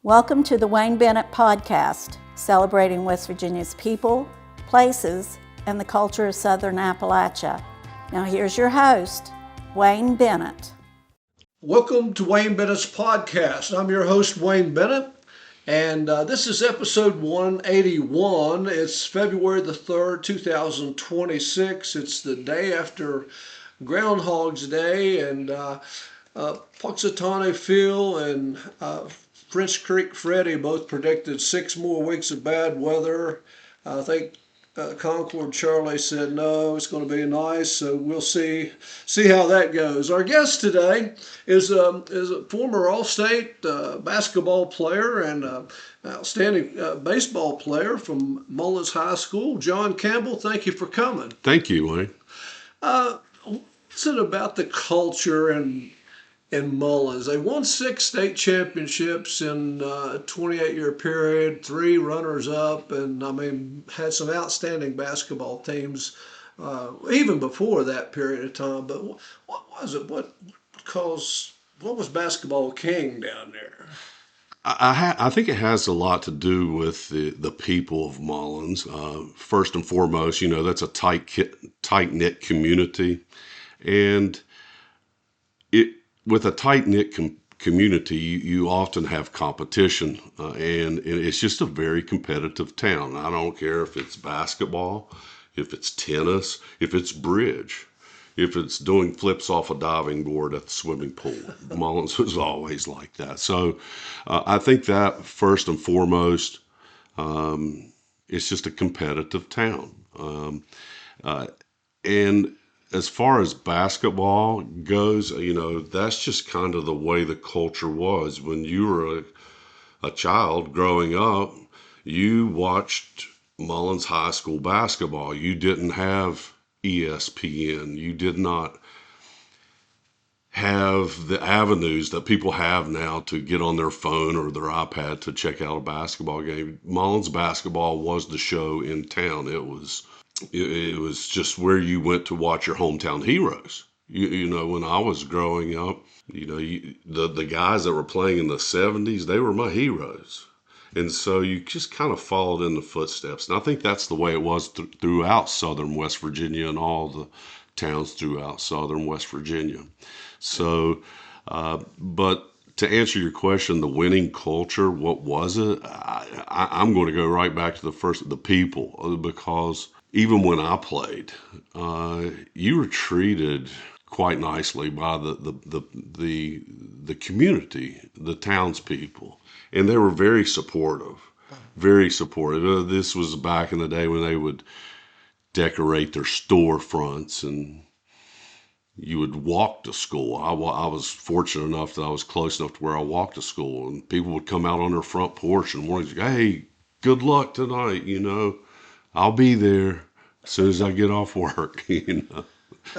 Welcome to the Wayne Bennett podcast, celebrating West Virginia's people, places, and the culture of Southern Appalachia. Now here's your host, Wayne Bennett. Welcome to Wayne Bennett's podcast. I'm your host, Wayne Bennett, and this is episode 181. It's February the 3rd, 2026. It's the day after Groundhog's Day, and Puxatawny Phil and French Creek Freddie both predicted 6 more weeks of bad weather. I think Concord Charlie said no, it's going to be nice, so we'll see how that goes. Our guest today is a former All-State basketball player and outstanding baseball player from Mullens High School, John Campbell. Thank you for coming. Thank you, Wayne. What's it about the culture in Mullens? They won 6 state championships in a 28-year period, 3 runners-up, and had some outstanding basketball teams even before that period of time. But what was it? What was basketball king down there? I think it has a lot to do with the people of Mullens. First and foremost, that's a tight-knit community, and with a tight-knit community, you often have competition, and it's just a very competitive town. I don't care if it's basketball, if it's tennis, if it's bridge, if it's doing flips off a diving board at the swimming pool. Mullens was always like that. So I think that first and foremost, it's just a competitive town. And as far as basketball goes, that's just kind of the way the culture was. When you were a child growing up, you watched Mullens High School basketball. You didn't have ESPN. You did not have the avenues that people have now to get on their phone or their iPad to check out a basketball game. Mullens basketball was the show in town. It was just where you went to watch your hometown heroes. When I was growing up, the guys that were playing in the 70s, they were my heroes. And so you just kind of followed in the footsteps. And I think that's the way it was throughout southern West Virginia and all the towns throughout southern West Virginia. So, but to answer your question, the winning culture, what was it? I'm going to go right back to the people, because even when I played, you were treated quite nicely by the community, the townspeople, and they were very supportive, very supportive. This was back in the day when they would decorate their storefronts, and you would walk to school. I was fortunate enough that I was close enough to where I walked to school, and people would come out on their front porch and wanted to, hey, good luck tonight, I'll be there as soon as I get off work, Now,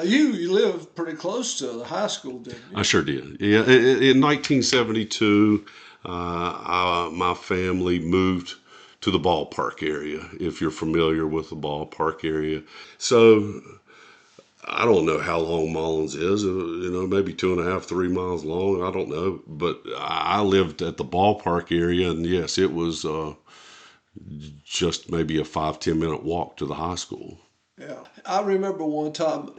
you live pretty close to the high school, didn't you? I sure did. Yeah, in 1972, my family moved to the ballpark area, if you're familiar with the ballpark area. So I don't know how long Mullens is, maybe 2.5, 3 miles long. I don't know. But I lived at the ballpark area, and yes, it was just maybe a 5-10 minute walk to the high school. Yeah, I remember one time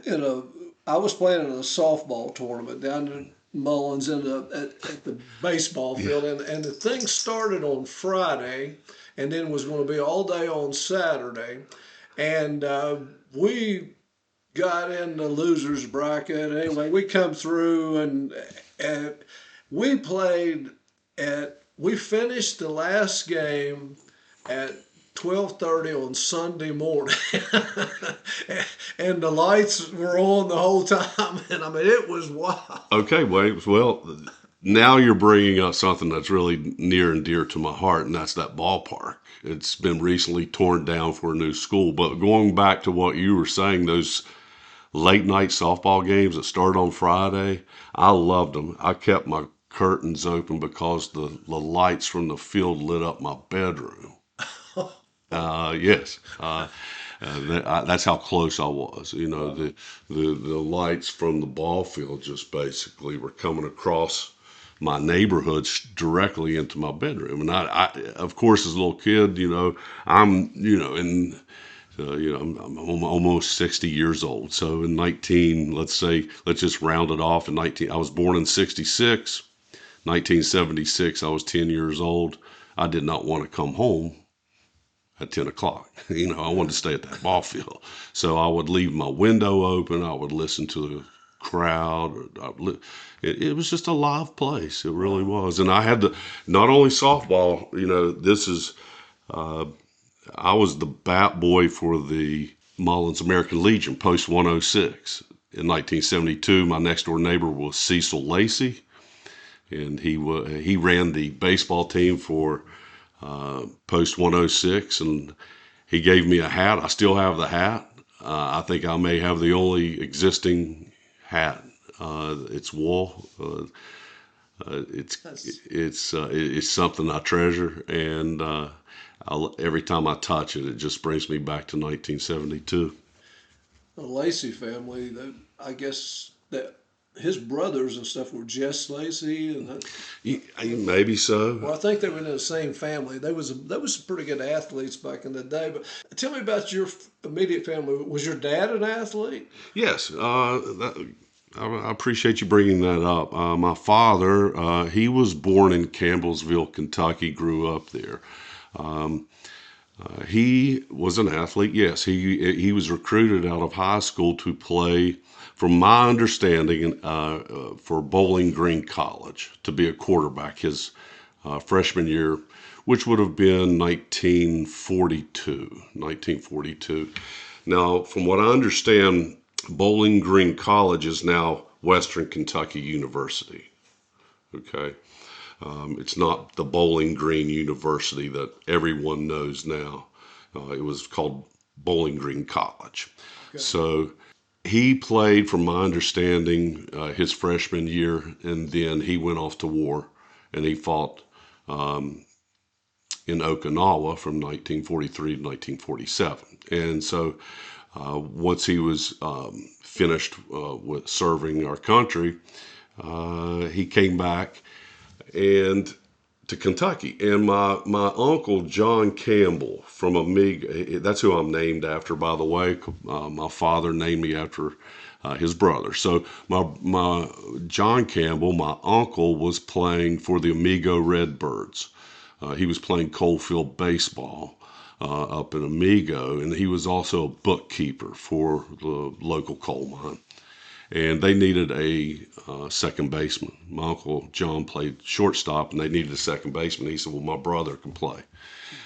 I was playing in a softball tournament down in Mullens at the baseball field, and the thing started on Friday, and then was going to be all day on Saturday, and we got in the losers bracket. Anyway, we come through and we played we finished the last game at 12:30 on Sunday morning, and the lights were on the whole time, and it was wild. Okay, Wade. Well, now you're bringing up something that's really near and dear to my heart, and that's that ballpark. It's been recently torn down for a new school, but going back to what you were saying, those late night softball games that started on Friday, I loved them. I kept my curtains open because the lights from the field lit up my bedroom. Yes. That's how close I was. The lights from the ball field just basically were coming across my neighborhoods directly into my bedroom. And I of course, as a little kid, I'm, I'm almost 60 years old. So in let's just round it off. I was born in 66, 1976, I was 10 years old. I did not want to come home at 10 o'clock. I wanted to stay at that ball field. So I would leave my window open. I would listen to the crowd. It was just a live place. It really was. And I had not only softball, I was the bat boy for the Mullens American Legion post 106. In 1972, my next door neighbor was Cecil Lacey, and he ran the baseball team for post 106, and he gave me a hat. I still have the hat. I think I may have the only existing hat. It's wool. It's something I treasure, and every time I touch it, it just brings me back to 1972. The Lacey family, I guess that his brothers and stuff were Jess Lacey and that. Maybe so. Well, I think they were in the same family. They was some pretty good athletes back in the day. But tell me about your immediate family. Was your dad an athlete? Yes. I appreciate you bringing that up. My father, he was born in Campbellsville, Kentucky, grew up there. He was an athlete. Yes, he was recruited out of high school to play, from my understanding, for Bowling Green College, to be a quarterback his freshman year, which would have been 1942. Now, from what I understand, Bowling Green College is now Western Kentucky University. Okay. It's not the Bowling Green University that everyone knows now. It was called Bowling Green College. Okay. So he played, from my understanding, his freshman year, and then he went off to war, and he fought in Okinawa from 1943 to 1947. And so once he was finished with serving our country, he came back and to Kentucky. And my uncle, John Campbell from Amiga, that's who I'm named after, by the way. My father named me after his brother. So my John Campbell, my uncle, was playing for the Amigo Redbirds. He was playing Coalfield baseball up in Amigo, and he was also a bookkeeper for the local coal mine. And they needed a second baseman. My Uncle John played shortstop, and they needed a second baseman. He said, well, my brother can play.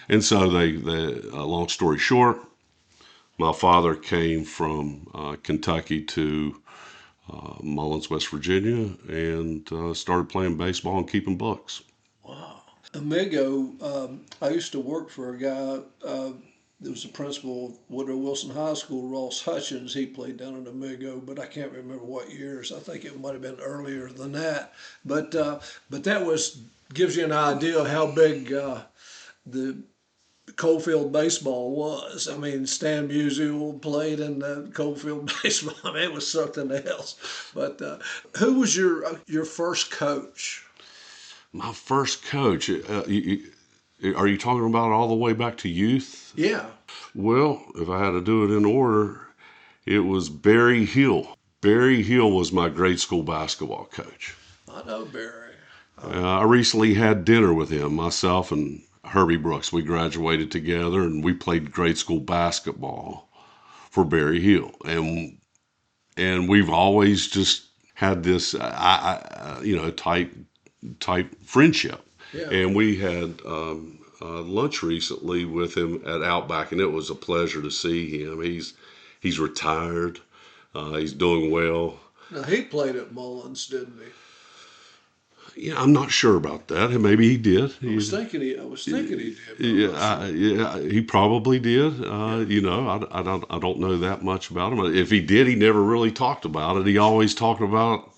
And so long story short, my father came from Kentucky to Mullens, West Virginia, and started playing baseball and keeping books. Wow. Amigo, I used to work for a guy there was the principal of Woodrow Wilson High School, Ross Hutchins. He played down in Amigo, but I can't remember what years. I think it might have been earlier than that. But that gives you an idea of how big the Coalfield baseball was. I mean, Stan Musial played in the Coalfield baseball. I mean, it was something else. But who was your first coach? My first coach. Are you talking about all the way back to youth? Yeah. Well, if I had to do it in order, it was Barry Hill. Barry Hill was my grade school basketball coach. I know Barry. I recently had dinner with him, myself and Herbie Brooks. We graduated together, and we played grade school basketball for Barry Hill. And we've always just had this, type friendship. Yeah. And we had lunch recently with him at Outback, and it was a pleasure to see him. He's retired. He's doing well. Now, he played at Mullens, didn't he? Yeah, I'm not sure about that. Maybe he did. I was thinking he did. Yeah, he probably did. I don't know that much about him. If he did, he never really talked about it. He always talked about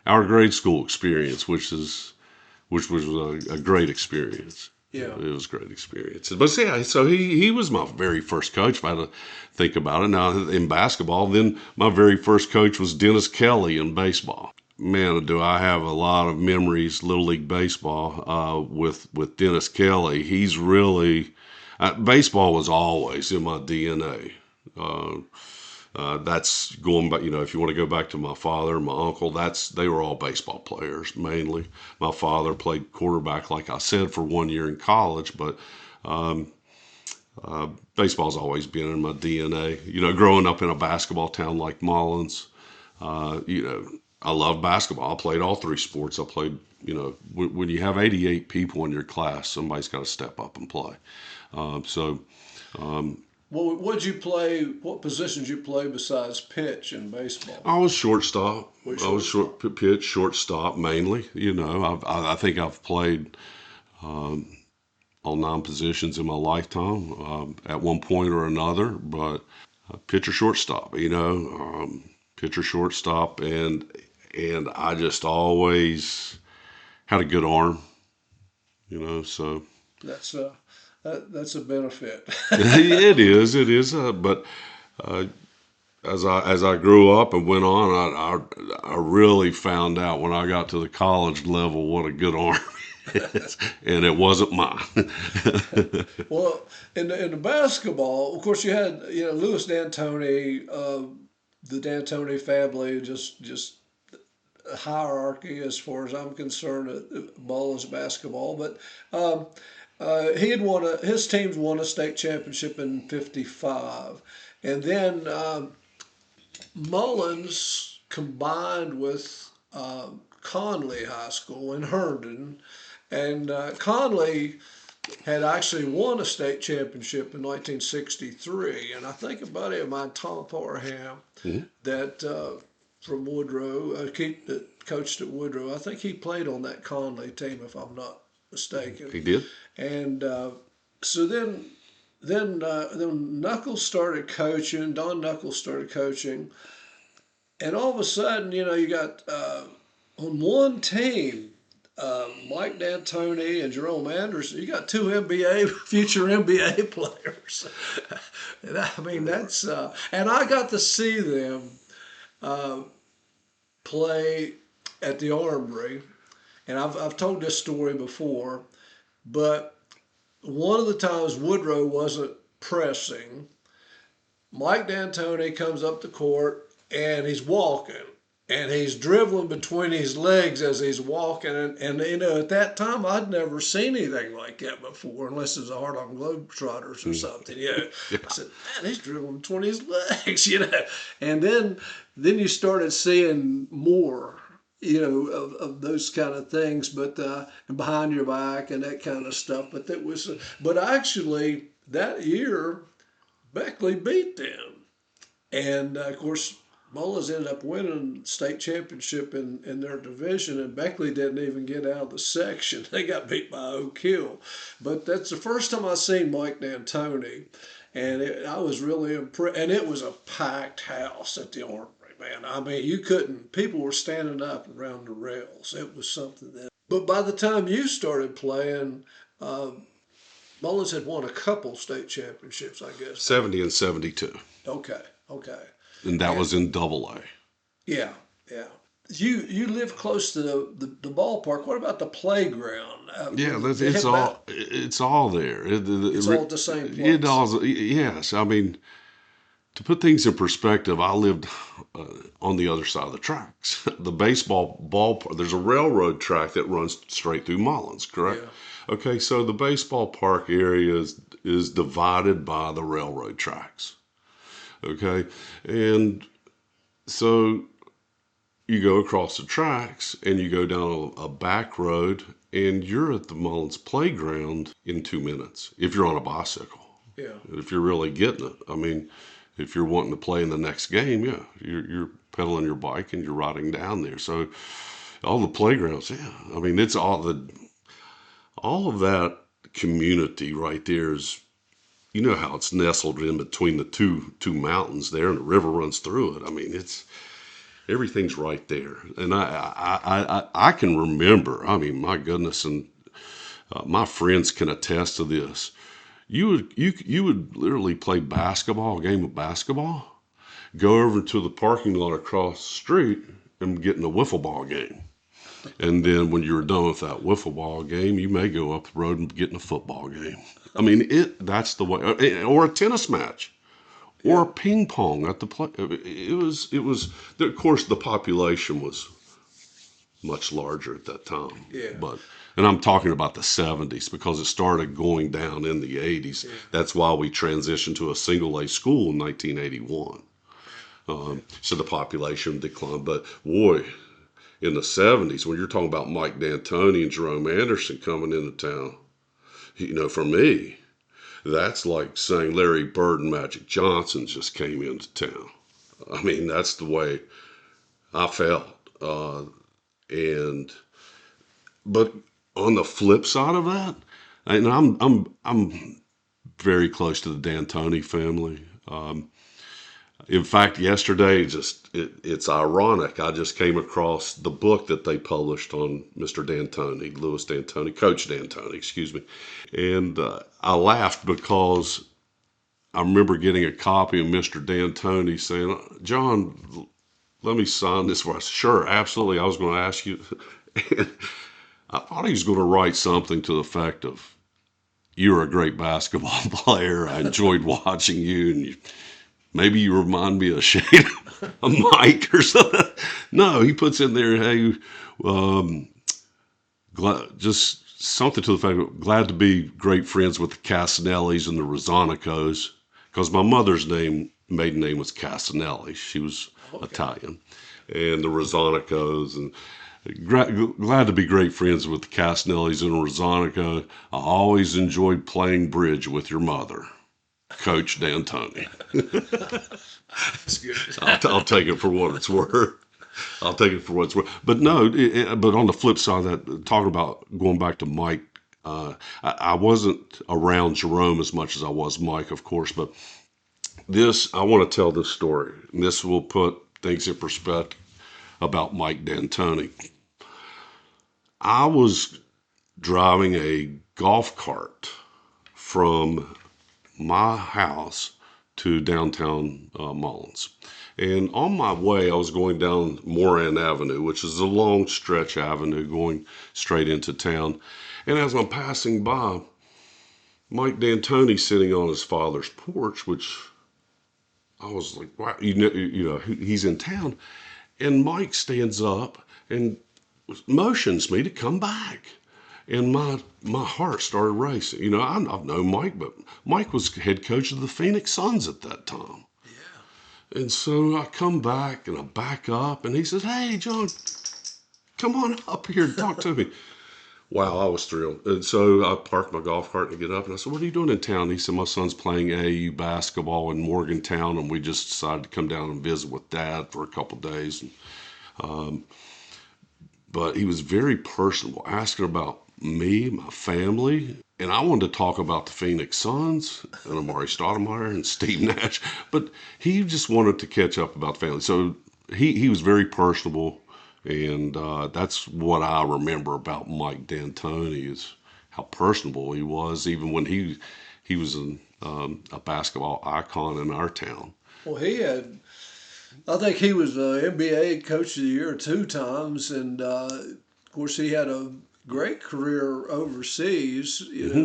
our grade school experience, which was a great experience. Yeah, it was a great experience. But yeah, so he was my very first coach, if I had to think about it. Now, in basketball, then my very first coach was Dennis Kelly in baseball. man, do I have a lot of memories, Little League Baseball, with Dennis Kelly. He's really, baseball was always in my DNA. That's going back, if you want to go back to my father, my uncle, they were all baseball players mainly. My father played quarterback, like I said, for 1 year in college, but baseball's always been in my DNA. Growing up in a basketball town like Mullens, I love basketball. I played all three sports. I played, when you have 88 people in your class, somebody's got to step up and play. So, Well, what'd you play? What positions you play besides pitch in baseball? I was shortstop. What I was pitch, shortstop mainly. I think I've played all 9 positions in my lifetime at one point or another, but pitcher, shortstop. Pitcher, shortstop, and I just always had a good arm. So That's a benefit. it is. But as I grew up and went on, I really found out when I got to the college level what a good arm is, and it wasn't mine. Well, in the basketball, of course, you had Louis D'Antoni, the D'Antoni family, just a hierarchy as far as I'm concerned at Mullens basketball. But he had his teams won a state championship in '55, and then Mullens combined with Conley High School in Herndon, and Conley had actually won a state championship in 1963. And I think a buddy of mine, Tom Parham, that from Woodrow, that coached at Woodrow, I think he played on that Conley team, if I'm not mistaken. He did. And so then Knuckles started coaching. Don Knuckles started coaching, and all of a sudden, you got on one team, Mike D'Antoni and Jerome Anderson. You got 2 future NBA players. And I mean, that's and I got to see them play at the Armory, and I've told this story before, but one of the times Woodrow wasn't pressing, Mike D'Antoni comes up the court and he's walking. And he's dribbling between his legs as he's walking. And at that time, I'd never seen anything like that before, unless it's a Harlem Globetrotters or something. I said, man, he's dribbling between his legs, And then you started seeing more, of those kind of things, but and behind your back and that kind of stuff. But actually, that year, Beckley beat them. And, of course, Mullens ended up winning state championship in their division, and Beckley didn't even get out of the section. They got beat by Oak Hill. But that's the first time I seen Mike D'Antoni, and I was really impressed. And it was a packed house at the Armory, man. I mean, people were standing up around the rails. It was something that. But by the time you started playing, Mullens had won a couple state championships, I guess. 70 and 72. Okay. And that was in AA. Yeah. You live close to the ballpark. What about the playground? It's all there. It's all at the same place. It all, yes. I mean, to put things in perspective, I lived on the other side of the tracks. The baseball ballpark. There's a railroad track that runs straight through Mullens, correct? Yeah. Okay, so the baseball park area is divided by the railroad tracks. Okay, and so you go across the tracks and you go down a back road and you're at the Mullens playground in 2 minutes if you're on a bicycle. Yeah. If you're really getting it. I mean, if you're wanting to play in the next game, you're pedaling your bike and you're riding down there. So all the playgrounds, I mean, it's all of that community right there is. You know how it's nestled in between the two mountains there, and the river runs through it. I mean, everything's right there, and I can remember. I mean, my goodness, and my friends can attest to this. You would literally play basketball, a game of basketball, go over to the parking lot across the street, and getting a wiffle ball game. And then when you're done with that wiffle ball game, you may go up the road and get in a football game. I mean, that's the way, or a tennis match, or ping pong at the play. It was. Of course, the population was much larger at that time. Yeah. And I'm talking about the 70s because it started going down in the 80s. Yeah. That's why we transitioned to a single A school in 1981. So the population declined. But boy, in the 70s, when you're talking about Mike D'Antoni and Jerome Anderson coming into town, for me, that's like saying Larry Bird and Magic Johnson just came into town. I mean, that's the way I felt. But on the flip side of that, and I'm very close to the D'Antoni family. In fact, yesterday, it's ironic. I just came across the book that they published on Mr. D'Antoni, Louis D'Antoni, Coach D'Antoni, excuse me. And I laughed because I remember getting a copy of Mr. D'Antoni saying, "John, let me sign this for us." Sure, absolutely. I was going to ask you. And I thought he was going to write something to the effect of, "You're a great basketball player. I enjoyed watching you, and maybe you remind me of shade of Mike or something." No, he puts in there, "Hey, just something to the fact of glad to be great friends with the Casanellis and the Rosanicos," because my mother's maiden name was Casanelli. She was Italian, and the Rosanicos, and glad to be great friends with the Casanellis and Rosanico. I always enjoyed playing bridge with your mother, Coach D'Antoni. That's good. I'll take it for what it's worth. I'll take it for what it's worth. But no, but on the flip side of that, talking about going back to Mike, I wasn't around Jerome as much as I was Mike, of course. But I want to tell this story. And this will put things in perspective about Mike D'Antoni. I was driving a golf cart from my house to downtown Mullens. And on my way, I was going down Moran Avenue, which is a long stretch avenue going straight into town. And as I'm passing by, Mike D'Antoni sitting on his father's porch, which I was like, wow, he's in town. And Mike stands up and motions me to come back. And my heart started racing. I've known Mike, but Mike was head coach of the Phoenix Suns at that time. Yeah. And so I come back and I back up, and he says, "Hey, John, come on up here and talk to me." Wow, I was thrilled. And so I parked my golf cart and get up, and I said, "What are you doing in town?" He said, "My son's playing AAU basketball in Morgantown, and we just decided to come down and visit with Dad for a couple days." But he was very personable, asking about me, my family, and I wanted to talk about the Phoenix Suns and Amari Stoudemire and Steve Nash, but he just wanted to catch up about the family. So he was very personable, and that's what I remember about Mike D'Antoni is how personable he was, even when he was a basketball icon in our town. Well, I think he was NBA Coach of the Year 2 times, and of course he had a great career overseas,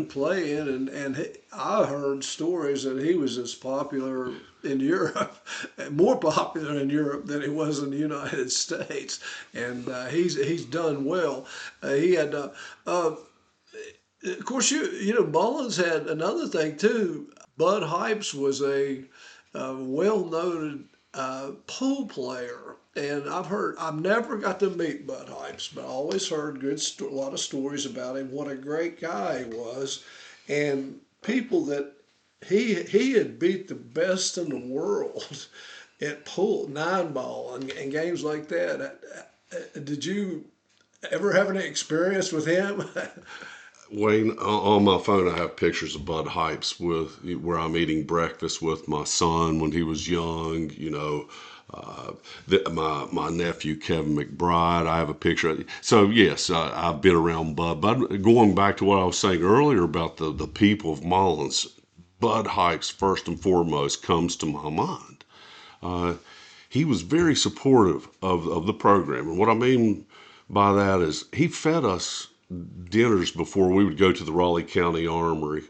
playing, and I heard stories that he was as popular in Europe, more popular in Europe than he was in the United States, and he's done well. He had, of course, Mullens had another thing too. Bud Hypes was a well-known pool player, and I've never got to meet Bud Hypes, but I always heard a lot of stories about him. What a great guy he was, and people that he had beat the best in the world at pool, 9-ball, and games like that. Did you ever have any experience with him? Wayne, on my phone, I have pictures of Bud Hypes where I'm eating breakfast with my son when he was young. My nephew Kevin McBride. I have a picture of it. So yes, I've been around Bud. But going back to what I was saying earlier about the people of Mullens, Bud Hypes first and foremost comes to my mind. he was very supportive of the program. And what I mean by that is he fed us dinners before we would go to the Raleigh County Armory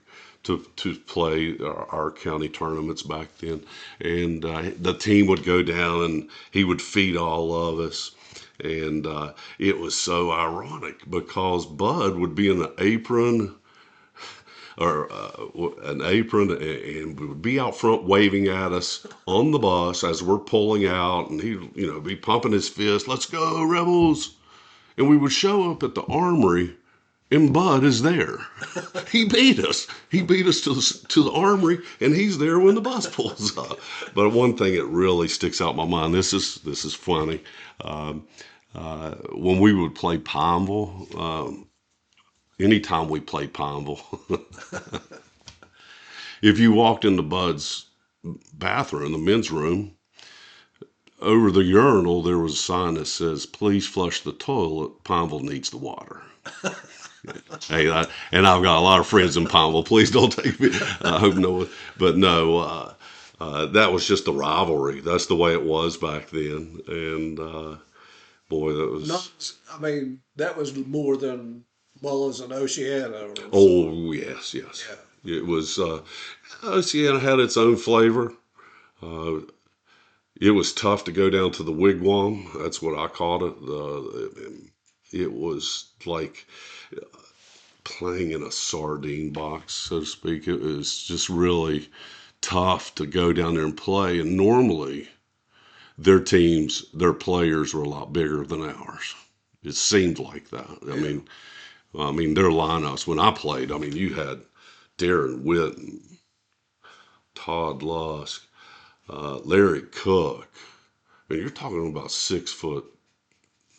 to play our county tournaments back then. And the team would go down and he would feed all of us. And it was so ironic because Bud would be in an apron and would be out front waving at us on the bus as we're pulling out, and he'd be pumping his fist, "Let's go, Rebels!" And we would show up at the Armory, and Bud is there. He beat us. He beat us to the Armory, and he's there when the bus pulls up. But one thing that really sticks out in my mind, this is funny. When we would play Pineville, anytime we played Pineville, if you walked into Bud's bathroom, the men's room, over the urinal there was a sign that says, "Please flush the toilet. Pineville needs the water." Hey, and I've got a lot of friends in Pineville. Please don't take me. I hope no, but no. That was just a rivalry. That's the way it was back then. And boy, that was. That was more than Mullens and Oceana. Oh yes. Yeah. It was. Oceana had its own flavor. It was tough to go down to the wigwam. That's what I called it. It was like playing in a sardine box, so to speak. It was just really tough to go down there and play. And normally, their teams, their players were a lot bigger than ours. It seemed like that. I mean, their lineups when I played. I mean, you had Darren Witten, Todd Lusk, Larry Cook. And you're talking about 6'6",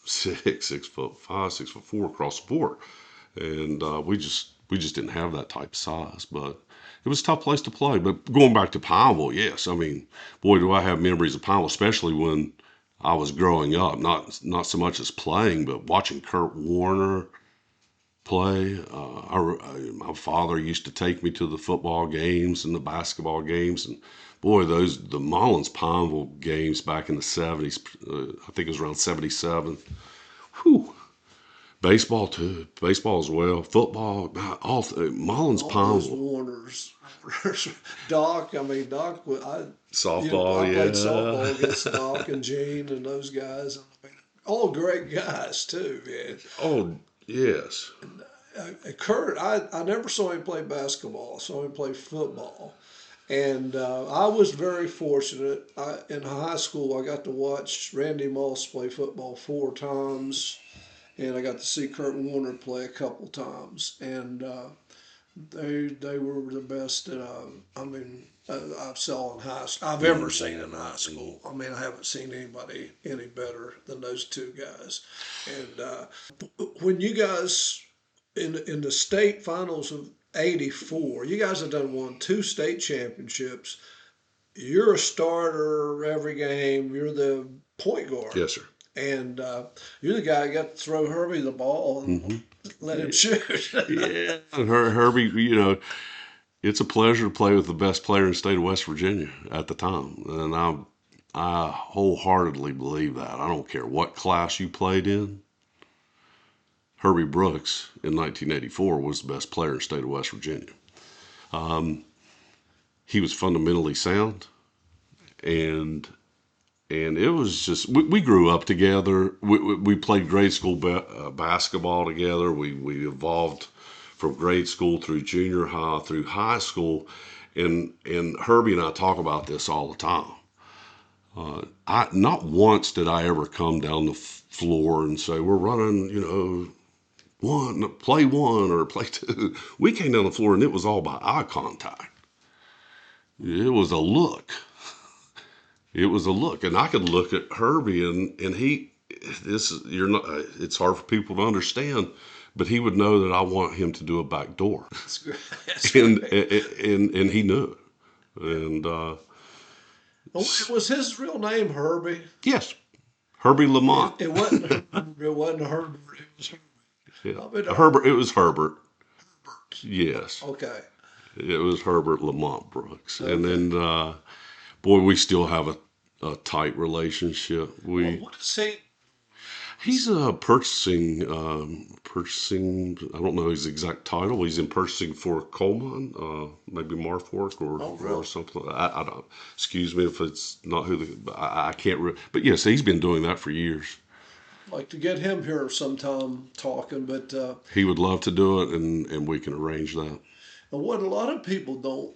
6'5", 6'4" across the board. And we just didn't have that type of size. But it was a tough place to play. But going back to Pineville, yes. I mean, boy, do I have memories of Pineville, especially when I was growing up. Not so much as playing, but watching Kurt Warner play. My father used to take me to the football games and the basketball games, and boy, the Mullens Pineville games back in the 70s. I think it was around 77. Whew. Baseball too. Baseball as well. Football. Mullens Pineville. Warners. Doc. Doc. Softball. I Yeah. played softball against Doc and Gene and those guys. All great guys too, man. Oh yes. Kurt, I never saw him play basketball. I saw him play football. And I was very fortunate. In high school, I got to watch Randy Moss play football 4 times, and I got to see Kurt Warner play a couple times. And they were the best that I've ever seen in high school. I mean, I haven't seen anybody any better than those 2 guys. And when you guys in the state finals of '84, you guys have won 2 state championships. You're a starter every game. You're the point guard. Yes, sir. And you're the guy who got to throw Herbie the ball and let him shoot. Yeah. And Herbie, it's a pleasure to play with the best player in the state of West Virginia at the time. And I wholeheartedly believe that. I don't care what class you played in. Herbie Brooks in 1984 was the best player in the state of West Virginia. He was fundamentally sound, and it was just we grew up together. We played grade school basketball together. We evolved from grade school through junior high through high school, and Herbie and I talk about this all the time. Not once did I ever come down the floor and say, "We're running, play 1 or play 2. We came down the floor and it was all by eye contact. It was a look. It was a look, and I could look at Herbie and it's hard for people to understand, but he would know that I want him to do a back door. That's great. And he knew it. And was his real name Herbie? Yes, Herbie Lamont. It wasn't Herbert. It was Herbie. Yeah. Herbert. It was Herbert. Yes. Okay. It was Herbert Lamont Brooks. Okay. And then, boy, we still have a tight relationship. What is he? He's purchasing. I don't know his exact title. He's in purchasing for Coleman, maybe Marfork or something. I don't. Excuse me if it's not who I can't. But yes, he's been doing that for years. Like to get him here sometime talking, but He would love to do it, and we can arrange that. and what a lot of people don't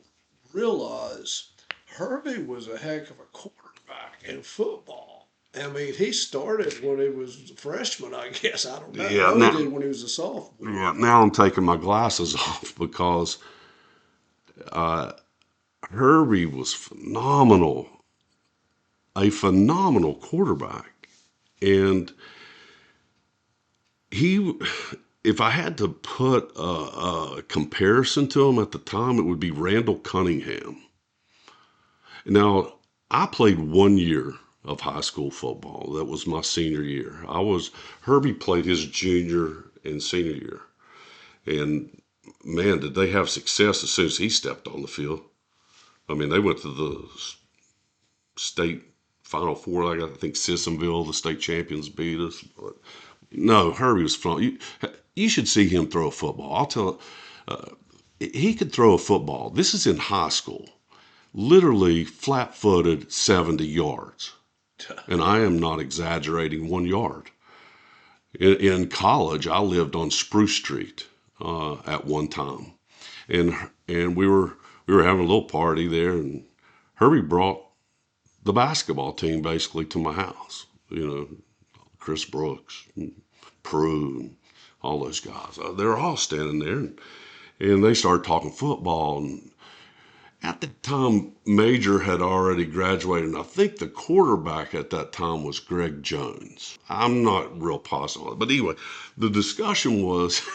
realize, Herbie was a heck of a quarterback in football. I mean, he started when he was a freshman, I guess. I don't know. Yeah, I know now, he did when he was a sophomore. yeah. Now I'm taking my glasses off because Herbie was a phenomenal quarterback, and he. If I had to put a comparison to him at the time, it would be Randall Cunningham. Now, I played 1 year of high school football. That was my senior year. Herbie played his junior and senior year. And man, did they have success as soon as he stepped on the field. I mean, they went to the state Final Four. Like I think Sissonville, the state champions, beat us. But no, Herbie was fun. You should see him throw a football. I'll tell you, he could throw a football. This is in high school. Literally flat-footed 70 yards. And I am not exaggerating 1 yard. In college, I lived on Spruce Street at one time. And we were having a little party there, and Herbie brought the basketball team basically to my house. You know, Chris Brooks, and Prue, and all those guys. They were all standing there, and they started talking football. And at the time, Major had already graduated, and I think the quarterback at that time was Greg Jones. I'm not real positive, but anyway, the discussion was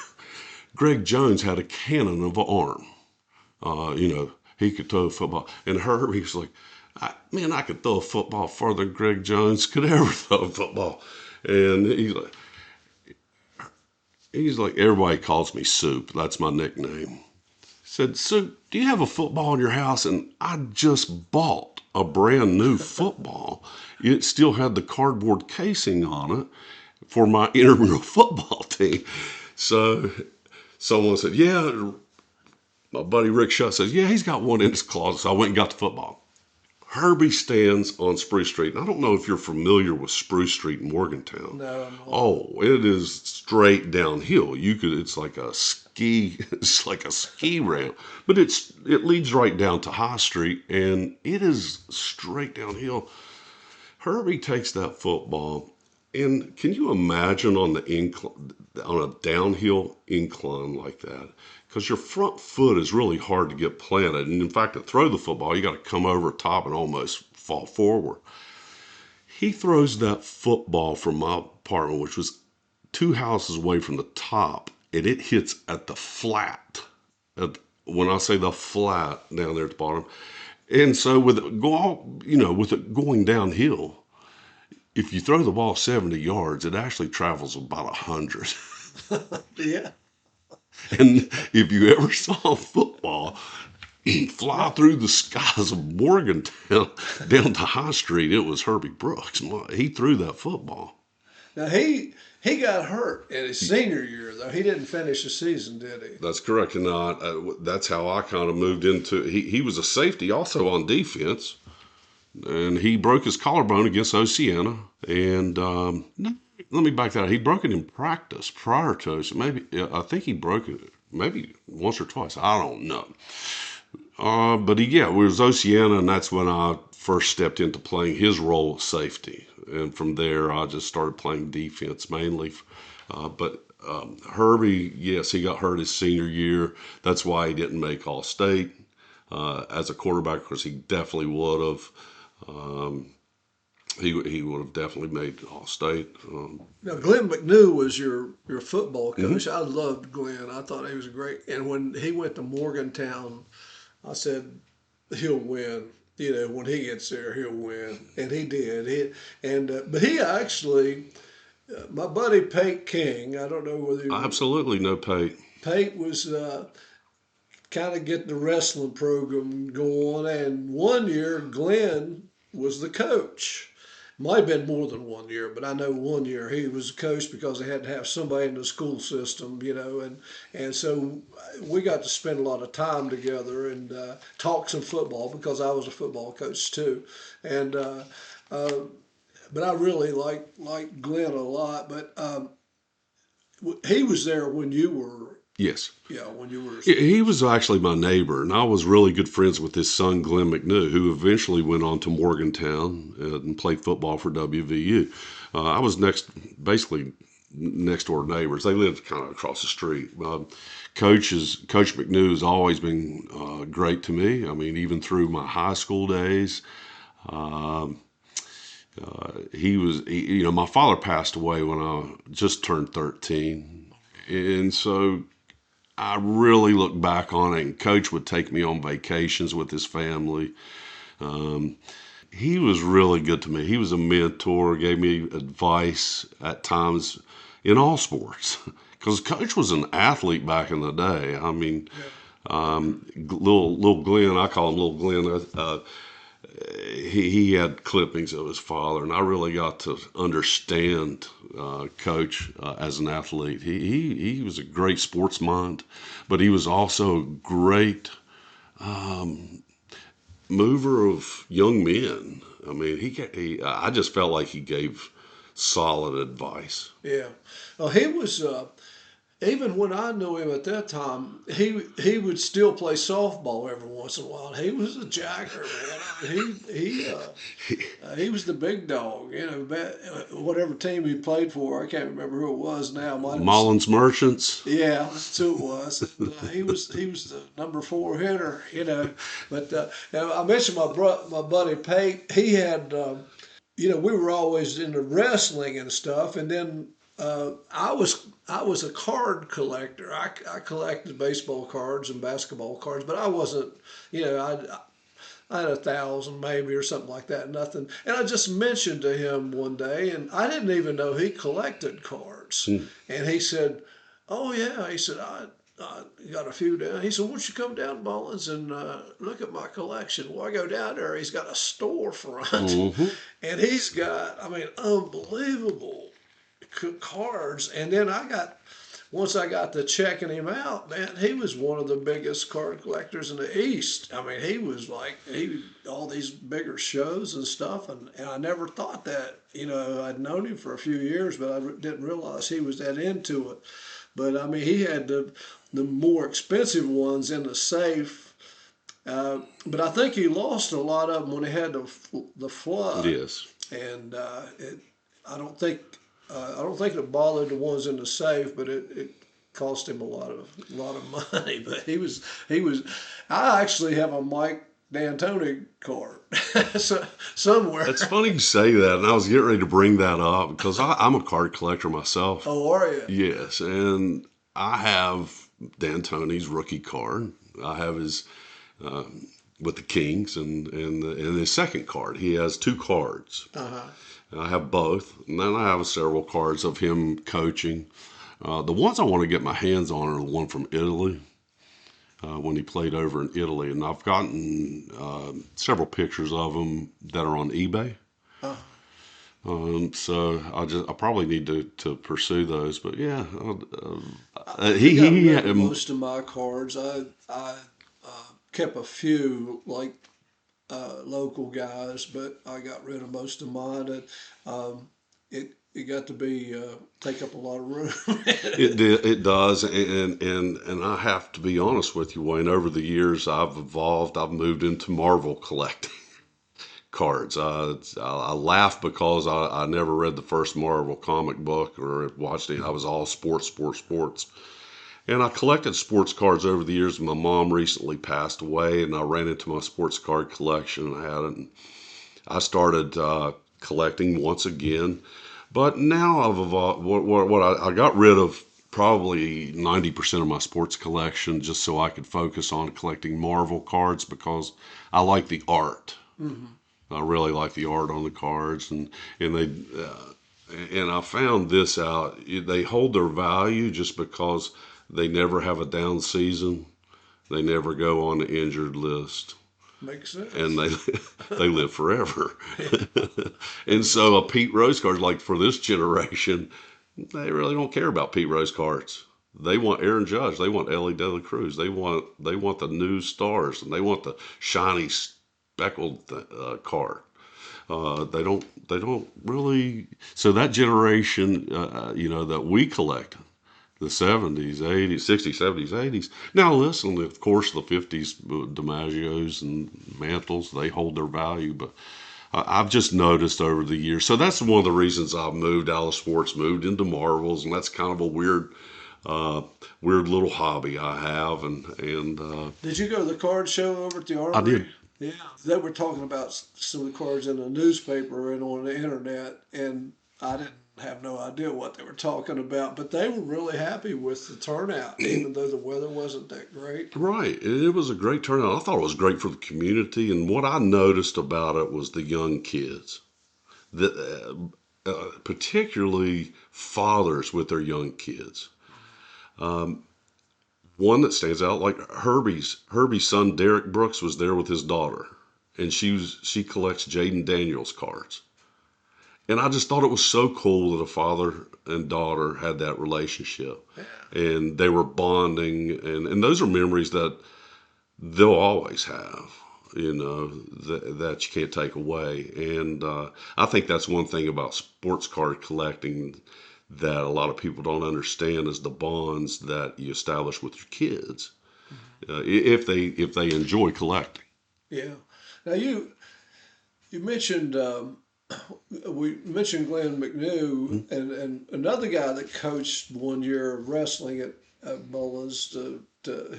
Greg Jones had a cannon of an arm. He could throw a football. And Herbie was like, I could throw a football farther than Greg Jones could ever throw a football. And he's like, everybody calls me Soup. That's my nickname. Said, Soup, do you have a football in your house? And I just bought a brand new football. It still had the cardboard casing on it for my intramural football team. So someone said, yeah, my buddy Rick Shutt says, yeah, he's got one in his closet. So I went and got the football. Herbie stands on Spruce Street. And I don't know if you're familiar with Spruce Street in Morgantown. No, I'm not. Oh, it is straight downhill. It's like a ski ramp, but it leads right down to High Street, and it is straight downhill. Herbie takes that football, and can you imagine on a downhill incline like that? Because your front foot is really hard to get planted. And in fact, to throw the football, you got to come over top and almost fall forward. He throws that football from my apartment, which was 2 houses away from the top, and it hits at the flat. When I say the flat down there at the bottom. And so with it going downhill, if you throw the ball 70 yards, it actually travels about 100. Yeah. And if you ever saw football fly through the skies of Morgantown down to High Street, it was Herbie Brooks. He threw that football. Now he got hurt in his senior year, though. He didn't finish the season, did he? That's correct. And that's how I kind of moved into. He was a safety also on defense, and he broke his collarbone against Oceana. And let me back that up. He broke it in practice prior to it. So I think he broke it maybe once or twice. I don't know. But it was Oceana, and that's when I first stepped into playing his role as safety. And from there, I just started playing defense mainly. But Herbie, yes, he got hurt his senior year. That's why he didn't make All-State as a quarterback, because he definitely would have. He would have definitely made All-State. Now, Glenn McNew was your football coach. I loved Glenn. I thought he was great. And when he went to Morgantown, I said, he'll win. When he gets there, he'll win. And he did. But he actually, my buddy Pate King, I don't know whether you Absolutely no Pate. Pate was kind of getting the wrestling program going. And one year, Glenn was the coach. Might have been more than 1 year, but I know 1 year he was coach because they had to have somebody in the school system, and so we got to spend a lot of time together and talk some football because I was a football coach too, and but I really like Glenn a lot. But he was there when you were, Yes. yeah, when you were. He was actually my neighbor, and I was really good friends with his son, Glenn McNew, who eventually went on to Morgantown and played football for WVU. I was basically next door neighbors. They lived kind of across the street. Coach McNew has always been great to me. I mean, even through my high school days. My father passed away when I just turned 13. And so I really look back on it, and Coach would take me on vacations with his family. He was really good to me. He was a mentor, gave me advice at times in all sports. Because Coach was an athlete back in the day. I mean, little Glenn, I call him Little Glenn. He had clippings of his father, and I really got to understand Coach as an athlete. He was a great sports mind, but he was also a great mover of young men. I mean, I just felt like he gave solid advice. Yeah, well, he was. Even when I knew him at that time, he would still play softball every once in a while. He was a jacker, man. I mean, he was the big dog. Whatever team he played for, I can't remember who it was now. Mullens Merchants. Yeah, that's who it was. And, he was the number 4 hitter. But I mentioned my buddy Pate. He had. We were always into wrestling and stuff, and then I was a card collector. I collected baseball cards and basketball cards, but I wasn't. I had 1,000 maybe or something like that. Nothing. And I just mentioned to him one day, and I didn't even know he collected cards. And he said, "Oh yeah," he said, "I got a few down." He said, "Why don't you come down to Mullens and look at my collection?" Well, I go down there. He's got a storefront, and he's got, unbelievable cards. And then once I got to checking him out, man, he was one of the biggest card collectors in the East. I mean, he was all these bigger shows and stuff, and I never thought that. I'd known him for a few years, but I didn't realize he was that into it. But I mean, he had the more expensive ones in the safe. But I think he lost a lot of them when he had the flood. Yes. And I don't think it bothered the ones in the safe, but it cost him a lot of money. But he was. I actually have a Mike D'Antoni card somewhere. It's funny you say that, and I was getting ready to bring that up because I'm a card collector myself. Oh, are you? Yes, and I have D'Antoni's rookie card. I have his with the Kings and his second card. He has 2 cards. I have both, and then I have several cards of him coaching. The ones I want to get my hands on are the one from Italy, when he played over in Italy, and I've gotten several pictures of him that are on eBay. So I probably need to pursue those, but yeah, he had most of my cards. I kept a few local guys, but I got rid of most of mine. It got to be take up a lot of room. It does, and I have to be honest with you, Wayne. Over the years, I've evolved. I've moved into Marvel collecting cards. I laugh because I never read the first Marvel comic book or watched it. I was all sports. And I collected sports cards over the years. My mom recently passed away, and I ran into my sports card collection. I started collecting once again. But now I've evolved. I got rid of probably 90% of my sports collection just so I could focus on collecting Marvel cards because I like the art. I really like the art on the cards, and I found this out. They hold their value just because they never have a down season. They never go on the injured list. Makes sense. and they live forever. And so a Pete Rose card, like for this generation, they really don't care about Pete Rose cards. They want Aaron Judge. They want Ellie De La Cruz. They want the new stars, and they want the shiny speckled card. They don't really. So that generation, that we collect, the 70s, 80s, 60s, 70s, 80s. Now listen, of course, the 50s, DiMaggio's and Mantles, they hold their value, but I've just noticed over the years. So that's one of the reasons I've moved out of sports, moved into Marvels, and that's kind of a weird little hobby I have. And Did you go to the card show over at the Armory? I did. Yeah, they were talking about some of the cards in the newspaper and on the internet, and I didn't have no idea what they were talking about, but they were really happy with the turnout, even though the weather wasn't that great. Right. It was a great turnout. I thought it was great for the community. And what I noticed about it was the young kids, particularly fathers with their young kids. One that stands out, like Herbie's son Derek Brooks was there with his daughter, and she collects Jaden Daniels cards. And I just thought it was so cool that a father and daughter had that relationship, and they were bonding, and those are memories that they'll always have, that you can't take away. And I think that's one thing about sports card collecting that a lot of people don't understand is the bonds that you establish with your kids, if they enjoy collecting. Yeah. Now you mentioned we mentioned Glenn McNew, and another guy that coached one year of wrestling at Mullens to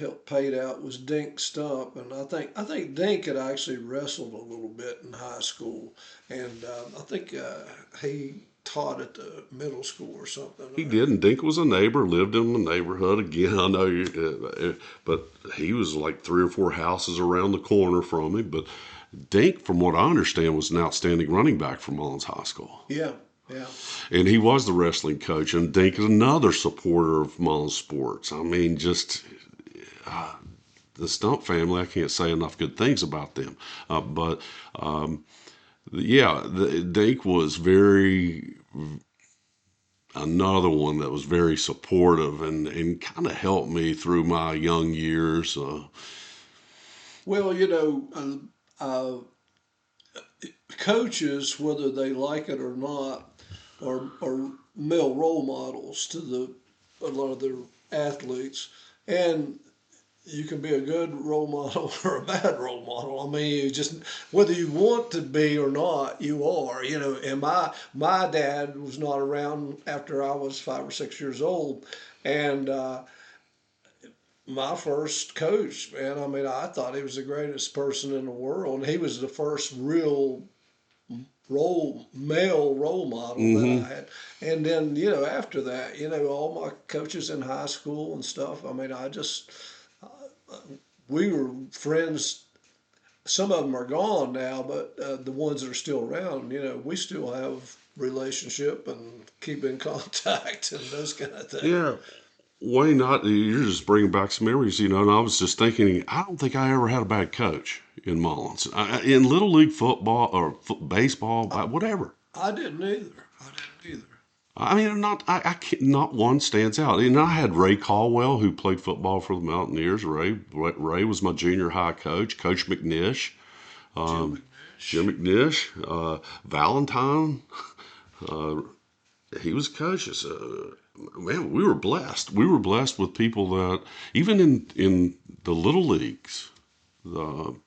help pay it out was Dink Stump, and I think Dink had actually wrestled a little bit in high school, and I think he taught at the middle school or something. He did, and Dink was a neighbor, lived in the neighborhood. Again, I know you, but he was like 3 or 4 houses around the corner from me. But Dink, from what I understand, was an outstanding running back for Mullens High School. Yeah, yeah. And he was the wrestling coach, and Dink is another supporter of Mullens sports. I mean, just the Stump family, I can't say enough good things about them. Dink was another one that was very supportive and kind of helped me through my young years. Well, coaches, whether they like it or not, are male role models to a lot of their athletes, and you can be a good role model or a bad role model. I mean, you just, whether you want to be or not, you are. And my dad was not around after I was 5 or 6 years old, and my first coach, man, I mean, I thought he was the greatest person in the world, and he was the first real male role model that I had. And then, after that, all my coaches in high school and stuff, I mean, we were friends. Some of them are gone now, but the ones that are still around, we still have relationship and keep in contact and those kind of things. Yeah. Wayne, you're just bringing back some memories, and I was just thinking, I don't think I ever had a bad coach in Mullens. In Little League football or baseball, whatever. I didn't either. I mean, not one stands out. And I had Ray Caldwell, who played football for the Mountaineers. Ray was my junior high coach. Coach McNish, Jim McNish, Valentine. He was coaches. Man, we were blessed. We were blessed with people that, even in the little leagues, you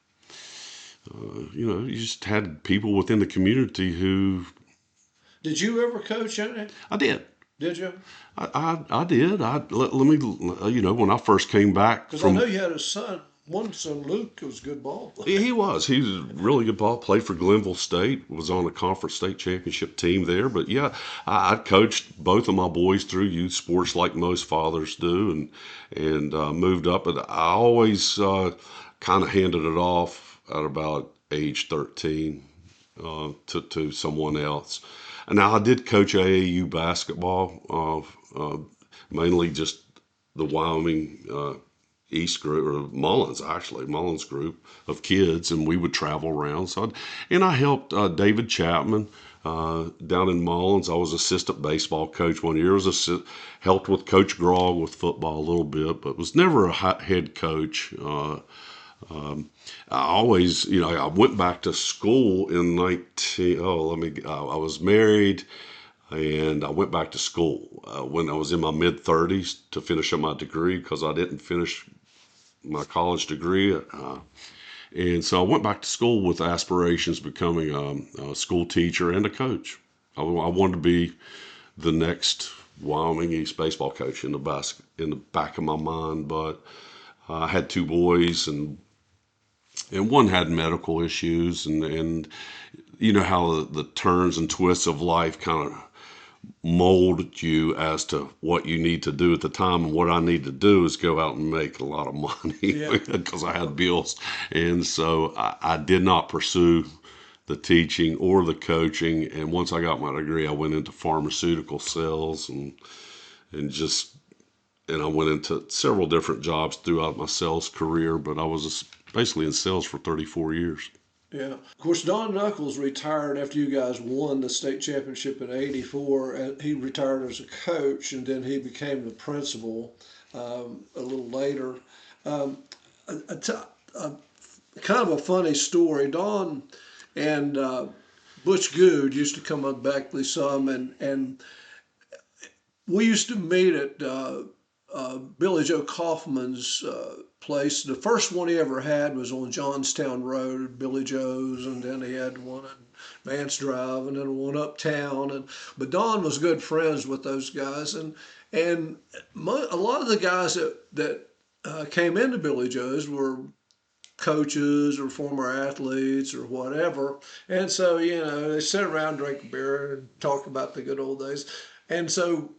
just had people within the community who. Did you ever coach any? I did. Did you? I did. Let me, when I first came back because I know you had a son. One son, Luke, was a good ball player. He was. He was a really good ball. Played for Glenville State. Was on a conference state championship team there. But yeah, I coached both of my boys through youth sports like most fathers do, and moved up. But I always kind of handed it off at about age 13 to someone else. And now I did coach AAU basketball, mainly just the Wyoming East group, or Mullens group of kids, and we would travel around. And I helped David Chapman down in Mullens. I was assistant baseball coach one year. Helped with Coach Grog with football a little bit, but was never a head coach. I always, I went back to school in I was married, and I went back to school when I was in my mid-30s to finish up my degree, because I didn't finish my college degree. And so I went back to school with aspirations of becoming a school teacher and a coach. I wanted to be the next Wyoming East baseball coach in the back of my mind, but I had two boys, and one had medical issues, and you know how the turns and twists of life kind of mold you as to what you need to do at the time. And what I need to do is go out and make a lot of money because I had bills. And so I did not pursue the teaching or the coaching. And once I got my degree, I went into pharmaceutical sales, and I went into several different jobs throughout my sales career, but I was basically in sales for 34 years. Yeah. Of course, Don Knuckles retired after you guys won the state championship in '84. And he retired as a coach, and then he became the principal a little later. Kind of a funny story. Don and Butch Good used to come up Beckley some, and we used to meet at Billy Joe Kaufman's place. The first one he ever had was on Johnstown Road, Billy Joe's, and then he had one at Vance Drive, and then one uptown. But Don was good friends with those guys, and a lot of the guys that came into Billy Joe's were coaches or former athletes or whatever. And so, they sit around, drink beer, and talk about the good old days. And so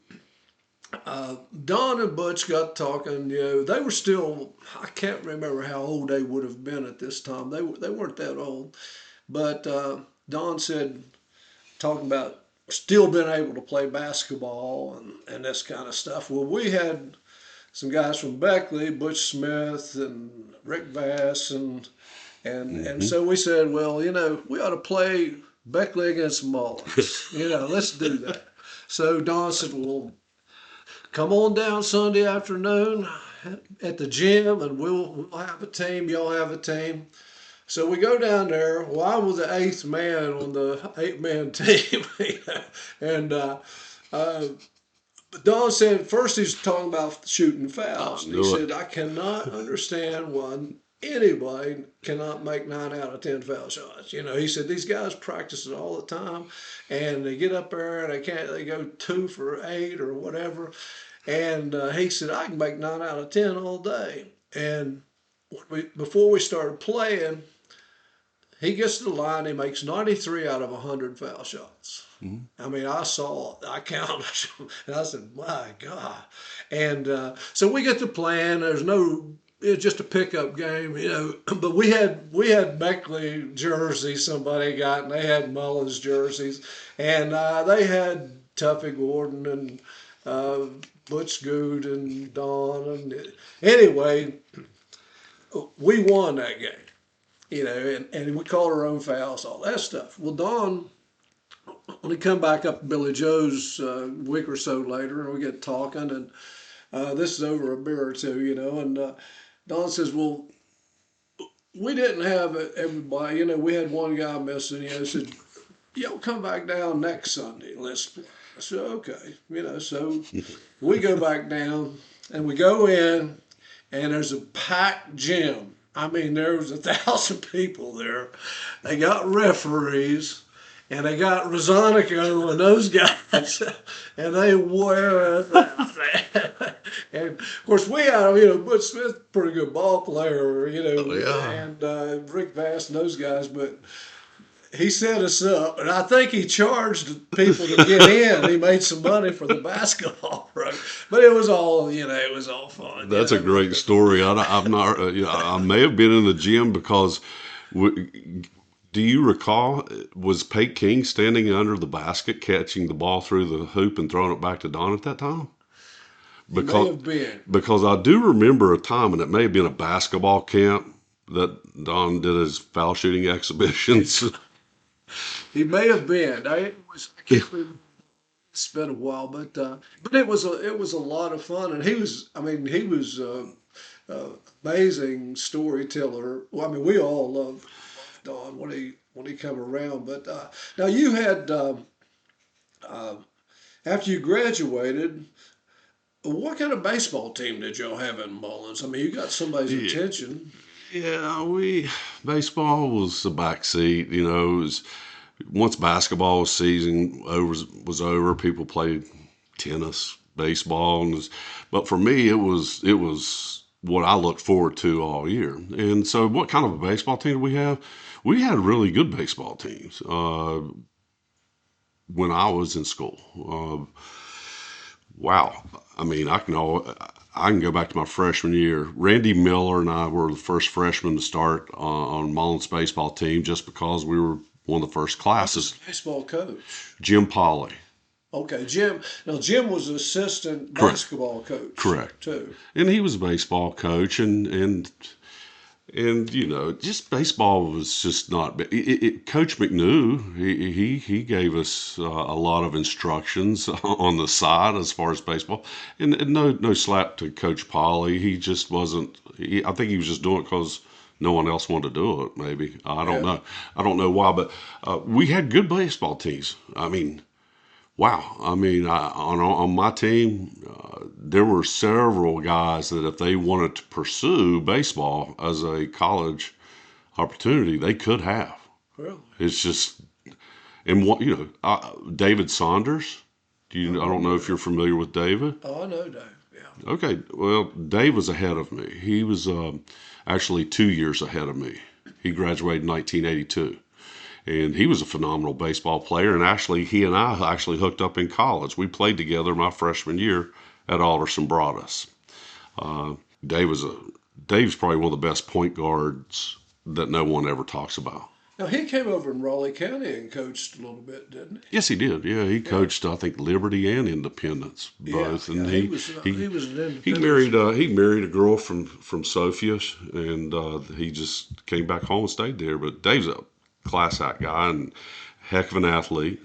Don and Butch got talking. They were still, I can't remember how old they would have been at this time. They weren't that old. But Don said, talking about still being able to play basketball and this kind of stuff. Well, we had some guys from Beckley, Butch Smith and Rick Vass, and so we said, well, we ought to play Beckley against Mullens. Let's do that. So Don said, well, come on down Sunday afternoon at the gym, and we'll have a team. Y'all have a team. So we go down there. Well, I was the 8th man on the 8-man team, and Don said first he's talking about shooting fouls. He said, I cannot understand why anybody cannot make 9 out of 10 foul shots. He said these guys practice it all the time, and they get up there and they go 2 for 8 or whatever. And he said, I can make 9 out of 10 all day. And before we started playing, he gets to the line, he makes 93 out of 100 foul shots. Mm-hmm. I mean, I saw it, I counted, and I said, my God. And so we get to playing. It's just a pickup game, but we had Beckley jerseys somebody got, and they had Mullens jerseys, and they had Tuffy Gordon and Butch Good and Don, and anyway, we won that game, and we called our own fouls, all that stuff. Well, Don, when he come back up to Billy Joe's a week or so later, and we get talking, and this is over a beer or two, and Don says, well, we didn't have everybody, we had one guy missing, said, y'all come back down next Sunday, let's play. I said, okay, so we go back down, and we go in, and there's a packed gym. I mean, there was 1,000 people there. They got referees, and they got Rosanico and those guys, and they wear it out. And of course, we had, Butch Smith, pretty good ball player, and Rick Vass and those guys, but he set us up, and I think he charged people to get in. He made some money for the basketball program, but it was all, it was all fun. That's a great story. I've not, I may have been in the gym because, do you recall, was Pate King standing under the basket, catching the ball through the hoop and throwing it back to Don at that time? He may because have been. because I do remember a time, and it may have been a basketball camp that Don did his foul shooting exhibitions. He may have been. I can't remember. It's been a while, but it was a lot of fun, and he was amazing storyteller. Well, I mean, we all loved Don when he came around. But now you had after you graduated, what kind of baseball team did y'all have in Mullens? I mean, you got somebody's Yeah, attention. yeah, baseball was the backseat. It was once basketball season was over, people played tennis, baseball, but for me, it was what I looked forward to all year. And so, what kind of a baseball team do we have? We had really good baseball teams when I was in school. Wow, I mean, I can go back to my freshman year. Randy Miller and I were the first freshmen to start on Mullins baseball team just because we were one of the first What's his classes. baseball coach? Jim Polly. Okay, Jim. Now Jim was assistant Correct. basketball coach Correct. too. And he was a baseball coach, and just baseball was just not. Coach McNew, he gave us a lot of instructions on the side as far as baseball, and no slap to Coach Polly. He just wasn't. I think he was just doing it because no one else wanted to do it. Maybe I don't Yeah. know. I don't know why, but we had good baseball teams. I mean, wow. I mean, on my team, there were several guys that if they wanted to pursue baseball as a college opportunity, they could have. Really? It's just, and what, David Saunders. I don't know if you're familiar with David. Oh, I know Dave. Yeah. Okay. Well, Dave was ahead of me. He was actually 2 years ahead of me. He graduated in 1982. And he was a phenomenal baseball player. And actually, he and I actually hooked up in college. We played together my freshman year at Alderson Broadus. Uh, Dave was Dave's probably one of the best point guards that no one ever talks about. Now he came over in Raleigh County and coached a little bit, didn't Yes, he did. Yeah, he he? Yeah. coached I think Liberty and Independence Yeah. both, Yeah. and He he was he he was an he independent. married a girl from Sophia, and he just came back home and stayed there. But Dave's a class act guy and heck of an athlete.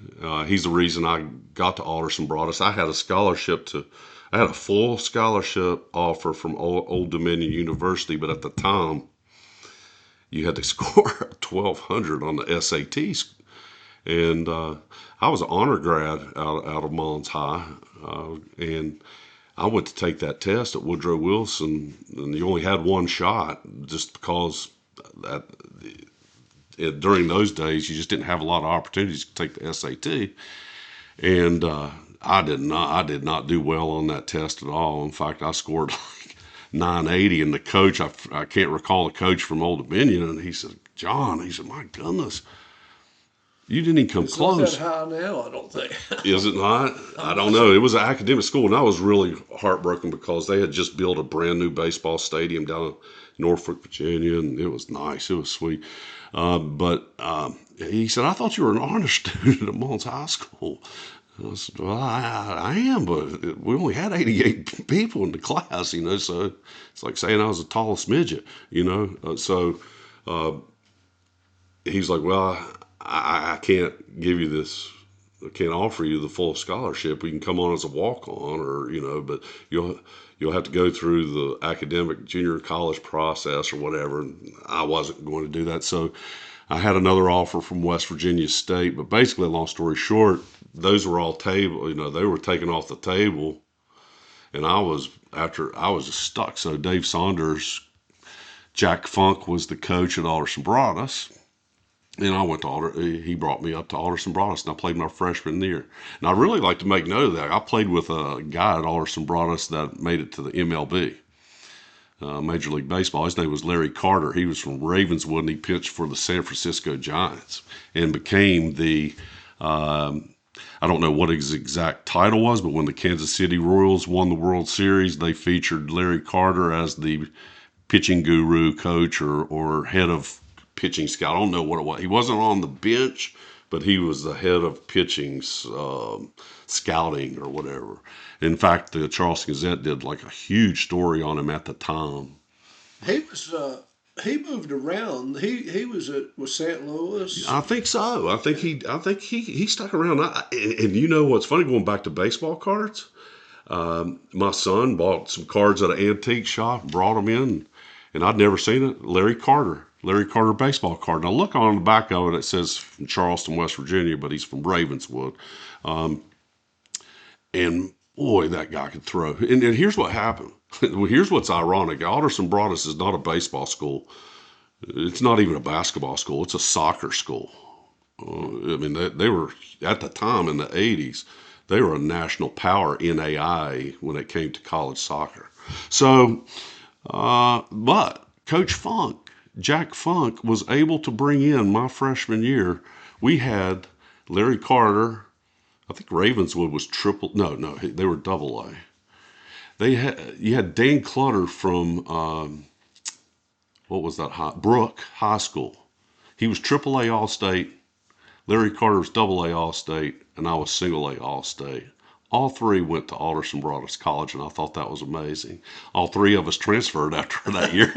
He's the reason I got to Alderson Broadus. I had a full scholarship offer from Old Dominion University, but at the time you had to score 1,200 on the SATs, and I was an honor grad out of Mullins High, and I went to take that test at Woodrow Wilson, and you only had one shot just because that during those days you just didn't have a lot of opportunities to take the SAT, and I did not do well on that test at all. In fact, I scored like 980, and the coach, I can't recall the coach from Old Dominion, and he said, John, he said, my goodness, you didn't even come It's not that close. high now, I don't think. Is it not? I I'm don't not know. sure. It was an academic school, and I was really heartbroken because they had just built a brand new baseball stadium down in Norfolk, Virginia, and it was nice. It was sweet. But he said, I thought you were an honor student at Mullins High School. I said, well, I am, but we only had 88 people in the class, so it's like saying I was the tallest midget. So he's like, well, I can't give you this. I can't offer you the full scholarship. You can come on as a walk-on, but you'll have to go through the academic junior college process or whatever. And I wasn't going to do that, so I had another offer from West Virginia State. But basically, long story short, those were all table. They were taken off the table, and I was just stuck. So Dave Saunders, Jack Funk was the coach at Alderson Broadus. And I went to he brought me up to Alderson Broadus, and I played my freshman year. And I really like to make note of that. I played with a guy at Alderson Broadus that made it to the MLB, Major League Baseball. His name was Larry Carter. He was from Ravenswood, and he pitched for the San Francisco Giants and became I don't know what his exact title was, but when the Kansas City Royals won the World Series, they featured Larry Carter as the pitching guru, coach, or head of pitching scout. I don't know what it was. He wasn't on the bench, but he was the head of pitching's scouting or whatever. In fact, the Charleston Gazette did like a huge story on him at the time. He was he moved around. He was with St. Louis. I think so. I think he stuck around. And you know what's funny? Going back to baseball cards, my son bought some cards at an antique shop, brought them in, and I'd never seen it. Larry Carter baseball card. Now look on the back of it. It says from Charleston, West Virginia, but he's from Ravenswood. And boy, that guy could throw. And here's what happened. Well, here's what's ironic. Alderson Broaddus is not a baseball school. It's not even a basketball school. It's a soccer school. I mean, they were, at the time in the 80s, they were a national power NAIA when it came to college soccer. So, but Coach Funk, Jack Funk, was able to bring in my freshman year. We had Larry Carter. I think Ravenswood was triple. No, they were double A. You had Dan Clutter from what was that? Brook High School. He was triple A All-State. Larry Carter was double A All-State, and I was single A All-State. All three went to Alderson Broaddus College, and I thought that was amazing. All three of us transferred after that year.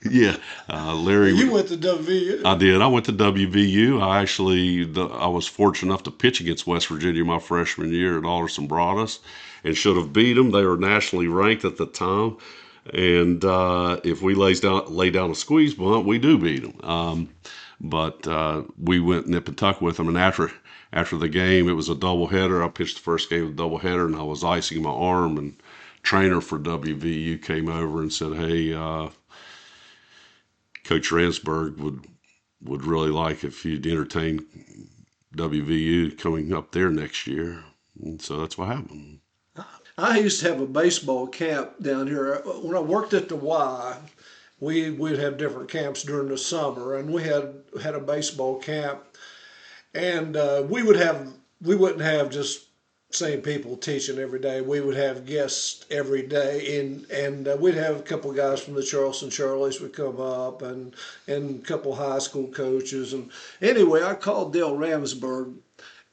Yeah, Larry. You went to WVU. I did. I went to WVU. I was fortunate enough to pitch against West Virginia my freshman year at Alderson Broaddus, and should have beat them. They were nationally ranked at the time, and if we lay down a squeeze bunt, we do beat them. But we went nip and tuck with them, and after the game, it was a doubleheader. I pitched the first game of the doubleheader, and I was icing my arm, and trainer for WVU came over and said, "Hey, Coach Ransburg would really like if you'd entertain WVU coming up there next year." And so that's what happened. I used to have a baseball camp down here. When I worked at the Y, we'd have different camps during the summer, and we had a baseball camp, and we wouldn't have just same people teaching every day. We would have guests every day, and we'd have a couple of guys from the Charleston Charlies would come up, and a couple high school coaches. And anyway, I called Dale Ramsburg,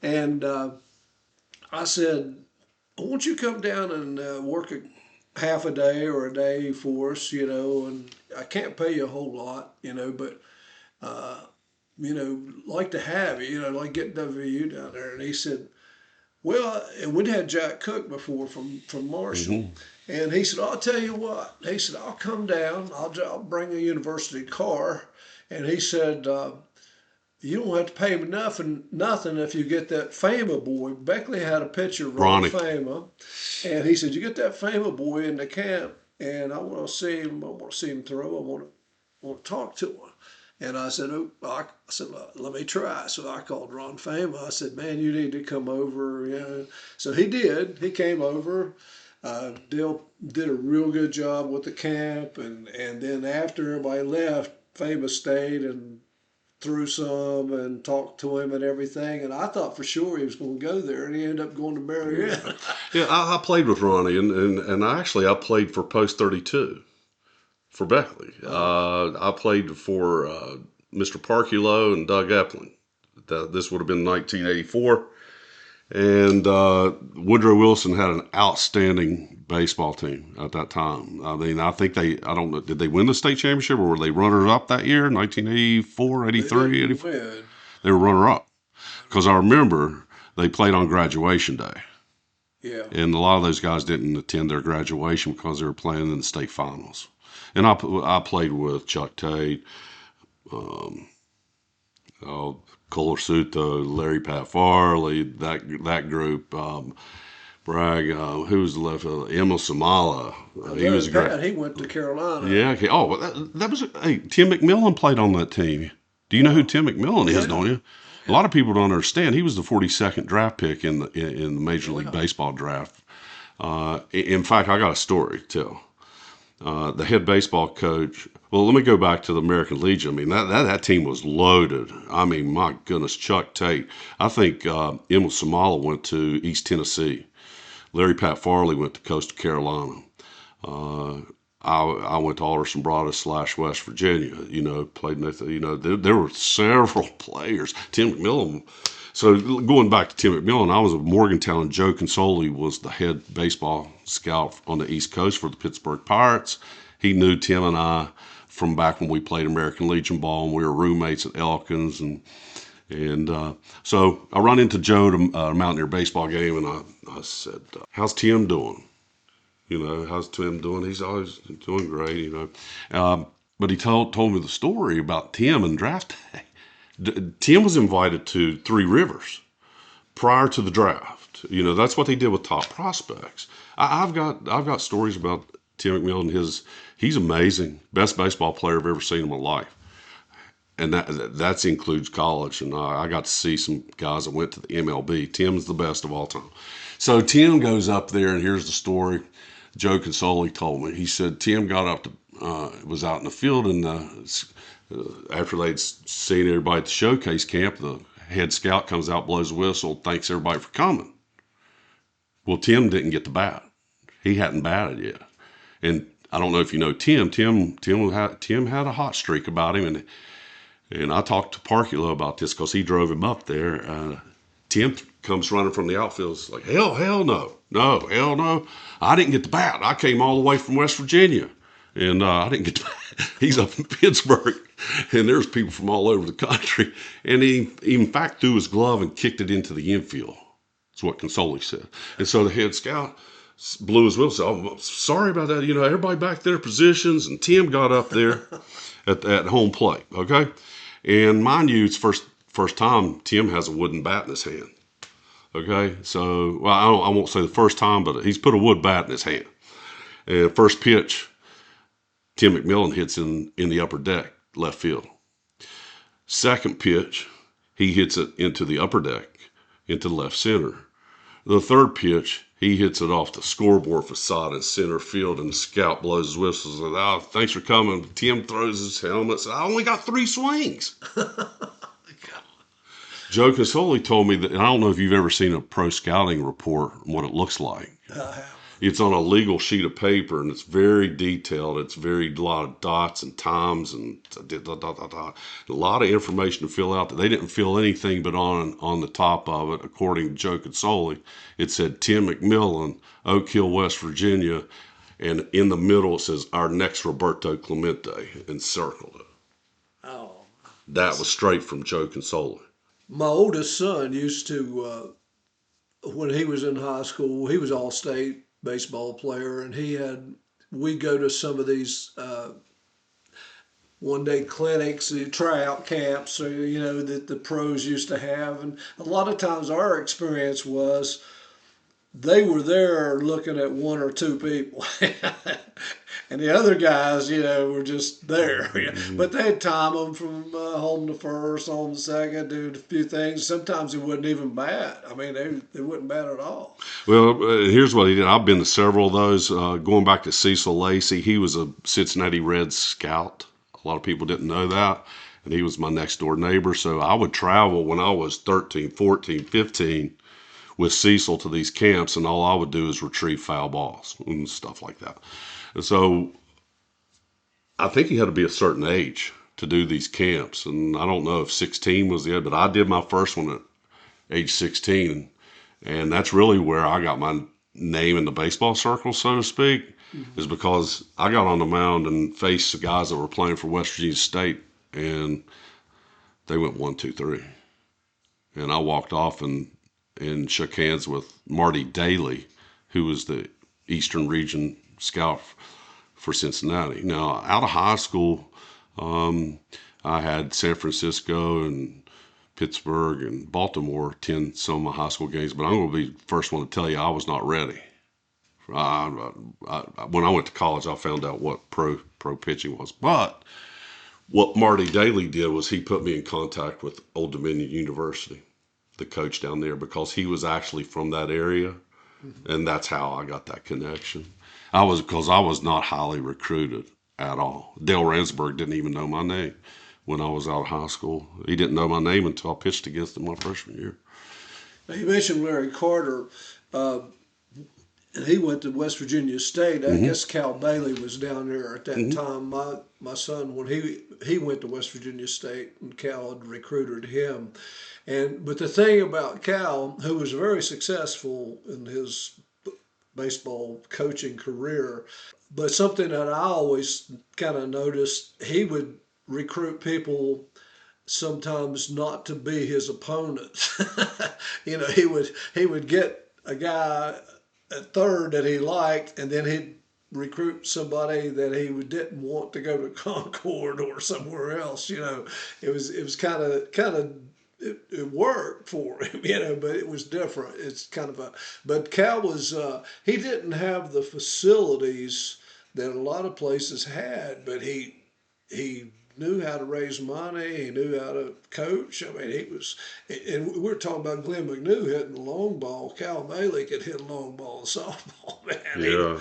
and I said, "I want you to come down and work half a day or a day for us, and I can't pay you a whole lot, but like to have you, like get WVU down there." And he said, "Well," and we'd had Jack Cook before from Marshall, Mm-hmm. and he said, "I'll tell you what." He said, "I'll come down. I'll bring a university car," and he said, "You don't have to pay me nothing if you get that Fama boy." Beckley had a picture of Ron Fama, and he said, "You get that Fama boy in the camp, and I want to see him. I want to see him throw. I want to talk to him." And I said, "Let me try." So I called Ron Fama. I said, "Man, you need to come over." So he did. He came over. Dale did a real good job with the camp, and then after everybody left, Fama stayed and threw some and talked to him and everything. And I thought for sure he was going to go there, and he ended up going to Marietta. Yeah, I played with Ronnie, and I played for Post 32. For Beckley. I played for Mr. Parkulo and Doug Epling. This would have been 1984. And Woodrow Wilson had an outstanding baseball team at that time. I mean, I think I don't know, did they win the state championship or were they runners-up that year, 1984, 83, 84? They were runner-up. Because I remember they played on graduation day. Yeah. And a lot of those guys didn't attend their graduation because they were playing in the state finals. And I played with Chuck Tate, Kohler Suto, Larry Pat Farley, that group, Bragg, who was left? Emil Samala. He was great. He went to Carolina. Yeah. Okay. Oh, that was Tim McMillan played on that team. Do you know who Tim McMillan is? Don't you? A lot of people don't understand. He was the 42nd draft pick in the Major League Baseball draft. In fact, I got a story to tell. The head baseball coach. Well, let me go back to the American Legion. I mean, that team was loaded. I mean, my goodness, Chuck Tate. I think Emil Samala went to East Tennessee. Larry Pat Farley went to Coastal Carolina. I went to Alderson Broaddus / West Virginia, played in that, there were several players. Tim McMillan. So going back to Tim McMillan, I was at Morgantown, and Joe Consoli was the head baseball scout on the East Coast for the Pittsburgh Pirates. He knew Tim and I from back when we played American Legion ball, and we were roommates at Elkins. And so I run into Joe at a Mountaineer baseball game, and I said, how's Tim doing? How's Tim doing? He's always doing great, But he told me the story about Tim and draft day. Tim was invited to Three Rivers prior to the draft. That's what they did with top prospects. I've got stories about Tim McMillan. He's amazing. Best baseball player I've ever seen in my life. And that includes college. And I got to see some guys that went to the MLB. Tim's the best of all time. So Tim goes up there, and here's the story. Joe Consoli told me. He said Tim got up was out in the field, and after they'd seen everybody at the showcase camp, the head scout comes out, blows a whistle, thanks everybody for coming. Well, Tim didn't get the bat. He hadn't batted yet. And I don't know if you know Tim. Tim had a hot streak about him, and I talked to Parkula about this because he drove him up there. Tim comes running from the outfield. It's like, hell no. No, hell no. I didn't get the bat. I came all the way from West Virginia, and I didn't get the bat. He's up in Pittsburgh, and there's people from all over the country. And he, in fact, threw his glove and kicked it into the infield. That's what Consoli said. And so the head scout blew his whistle. Oh, sorry about that. Everybody back to their positions, and Tim got up there at home plate, okay? And mind you, it's first time Tim has a wooden bat in his hand. Okay, so, well, I won't say the first time, but he's put a wood bat in his hand. And first pitch, Tim McMillan hits in the upper deck, left field. Second pitch, he hits it into the upper deck, into left center. The third pitch, he hits it off the scoreboard facade in center field, and the scout blows his whistle and says, oh, thanks for coming. Tim throws his helmet and says, I only got 3 swings. Joe Consoli told me that, I don't know if you've ever seen a pro scouting report, what it looks like. It's on a legal sheet of paper, and it's very detailed. It's a lot of dots and times and a lot of information to fill out that they didn't fill anything but on the top of it. According to Joe Consoli, it said Tim McMillan, Oak Hill, West Virginia, and in the middle it says our next Roberto Clemente, and circled it. Oh, that was straight from Joe Consoli. My oldest son used to, when he was in high school, he was all-state baseball player, and we'd go to some of these one-day clinics, tryout camps, that the pros used to have. And a lot of times our experience was they were there looking at 1 or 2 people. And the other guys, were just there. Mm-hmm. But they'd time them from home to first, home to second, do a few things. Sometimes they wouldn't even bat. I mean, they wouldn't bat at all. Well, here's what he did. I've been to several of those. Going back to Cecil Lacey, he was a Cincinnati Reds scout. A lot of people didn't know that. And he was my next-door neighbor. So I would travel when I was 13, 14, 15 with Cecil to these camps, and all I would do is retrieve foul balls and stuff like that. And so I think you had to be a certain age to do these camps. And I don't know if 16 was the age, but I did my first one at age 16. And that's really where I got my name in the baseball circle, so to speak, is because I got on the mound and faced the guys that were playing for West Virginia State, and they went 1, 2, 3. And I walked off and shook hands with Marty Daly, who was the Eastern Region scout for Cincinnati. Now, out of high school, I had San Francisco and Pittsburgh and Baltimore attend some of my high school games, but I'm going to be the first one to tell you I was not ready. When I went to college, I found out what pro pitching was. But what Marty Daly did was he put me in contact with Old Dominion University, the coach down there, because he was actually from that area, and that's how I got that connection. Because I was not highly recruited at all. Dale Ransburg didn't even know my name when I was out of high school. He didn't know my name until I pitched against him my freshman year. Now, you mentioned Larry Carter. and he went to West Virginia State. I guess Cal Bailey was down there at that time. My son, when he went to West Virginia State, and Cal had recruited him. But the thing about Cal, who was very successful in his baseball coaching career, but something that I always kind of noticed, he would recruit people sometimes not to be his opponents. He would get a guy at third that he liked, and then he'd recruit somebody that he didn't want to go to Concord or somewhere else. It was kind of it worked for him, but it was different. It's kind of but Cal was he didn't have the facilities that a lot of places had, but he knew how to raise money. He knew how to coach. I mean, and we're talking about Glenn McNew hitting the long ball. Cal Bailey could hit a long ball in softball, man. Yeah.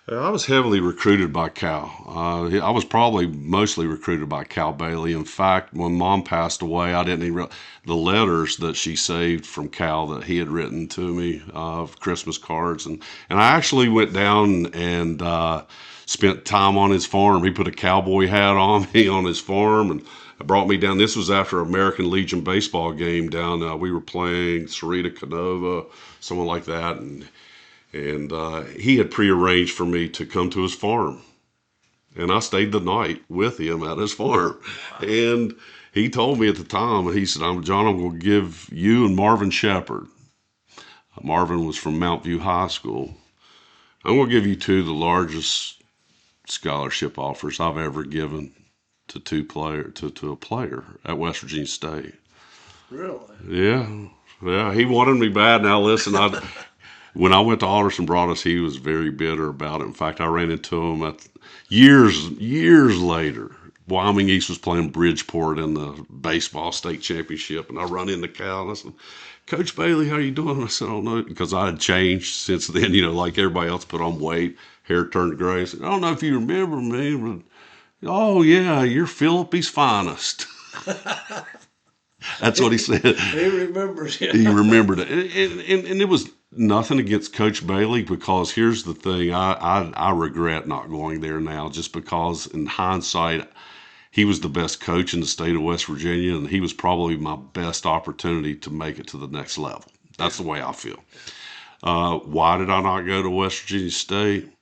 I was heavily recruited by Cal. I was probably mostly recruited by Cal Bailey. In fact, when Mom passed away, I didn't even the letters that she saved from Cal that he had written to me of Christmas cards, and I actually went down and spent time on his farm. He put a cowboy hat on me on his farm and brought me down. This was after American Legion baseball game down. We were playing Sarita Canova, someone like that, and he had prearranged for me to come to his farm. And I stayed the night with him at his farm. Wow. And he told me at the time, he said, John, I'm going to give you and Marvin Shepard. Marvin was from Mount View High School. I'm going to give you two of the largest scholarship offers I've ever given to a player at West Virginia State. Really? Yeah. He wanted me bad. Now listen, when I went to Alderson Broaddus, he was very bitter about it. In fact, I ran into him years later. Wyoming East was playing Bridgeport in the baseball state championship, and I run into Cal, and I said, Coach Bailey, how you doing? And I said, I don't know, because I had changed since then, like everybody else, put on weight, hair turned gray. I said, I don't know if you remember me, but, oh, yeah, you're Philippe's finest. That's what he said. He remembers it. He remembered it. And it was nothing against Coach Bailey, because here's the thing. I regret not going there now, just because in hindsight, he was the best coach in the state of West Virginia, and he was probably my best opportunity to make it to the next level. That's the way I feel. Why did I not go to West Virginia State?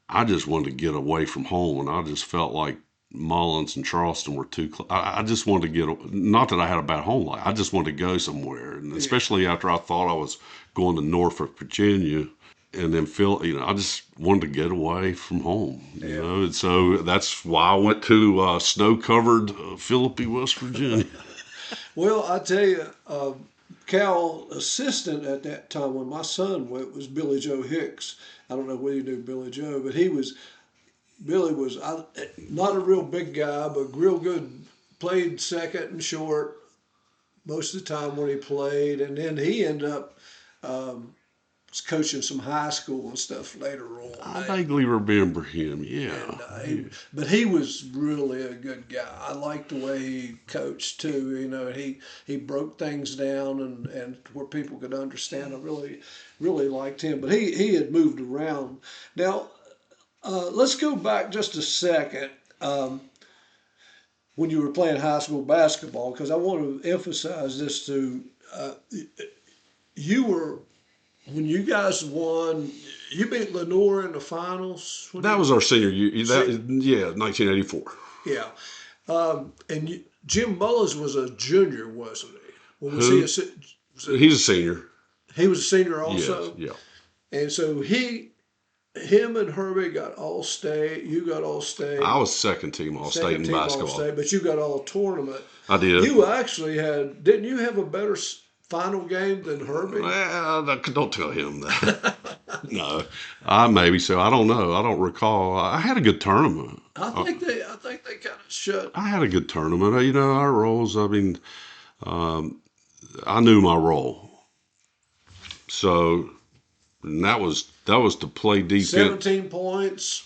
I just wanted to get away from home, and I just felt like Mullens and Charleston were too close. I just wanted to not that I had a bad home life. I just wanted to go somewhere, and especially after I thought I was going to Norfolk, Virginia, and then I just wanted to get away from home, And so that's why I went to snow-covered Philippi, West Virginia. Well, I tell you, Cal assistant at that time when my son went was Billy Joe Hicks. I don't know whether you knew Billy Joe, but Billy was not a real big guy, but real good. Played second and short most of the time when he played, and then he ended up coaching some high school and stuff later on. I vaguely remember him, yeah. But he was really a good guy. I liked the way he coached too. He broke things down and where people could understand. I really liked him. But he had moved around. Now, let's go back just a second when you were playing high school basketball, because I want to emphasize this too. When you guys won, you beat Lenore in the finals. That was our senior year. 1984. Yeah. Jim Mullens was a junior, wasn't he? He's a senior. He was a senior also? Yes, yeah. And so him and Herbie got All-State. You got All-State. I was second team All-State in basketball. All-State, but you got All-Tournament. I did. You actually didn't you have a better final game than Herbie? Well, don't tell him that. No, maybe so. I don't know. I don't recall. I had a good tournament. I think they kind of shut. I had a good tournament. Our roles. I mean, I knew my role. So, and that was to play defense. 17 points,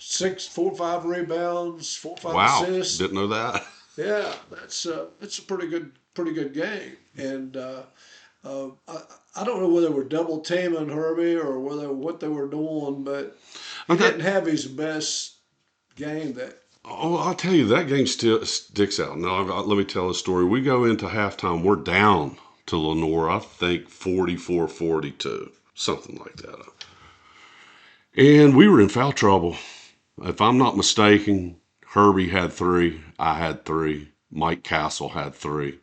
4 or 5 rebounds, 4 or 5 assists. Didn't know that. Yeah, that's a pretty good game. And I don't know whether they were double teaming Herbie or what they were doing, but he Okay. didn't have his best game that. Oh, I'll tell you, that game still sticks out. Now, let me tell a story. We go into halftime. We're down to Lenore, I think 44-42, something like that. And we were in foul trouble. If I'm not mistaken, Herbie had 3. I had 3. Mike Castle had 3.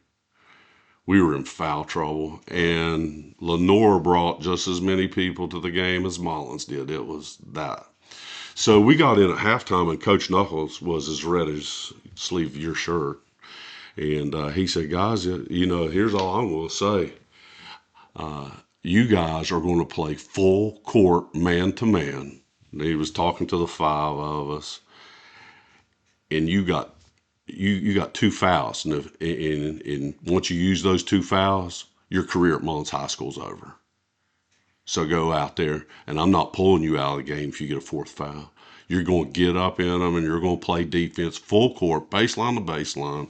We were in foul trouble. And Lenore brought just as many people to the game as Mullens did. It was that. So we got in at halftime, and Coach Knuckles was as red as sleeve of your shirt. And he said, guys, here's all I'm going to say. You guys are going to play full court man-to-man. And he was talking to the 5 of us. And you got 2 fouls. And once you use those 2 fouls, your career at Mullens High School's over. So go out there, and I'm not pulling you out of the game if you get a 4th foul. You're going to get up in them, and you're going to play defense full court, baseline to baseline,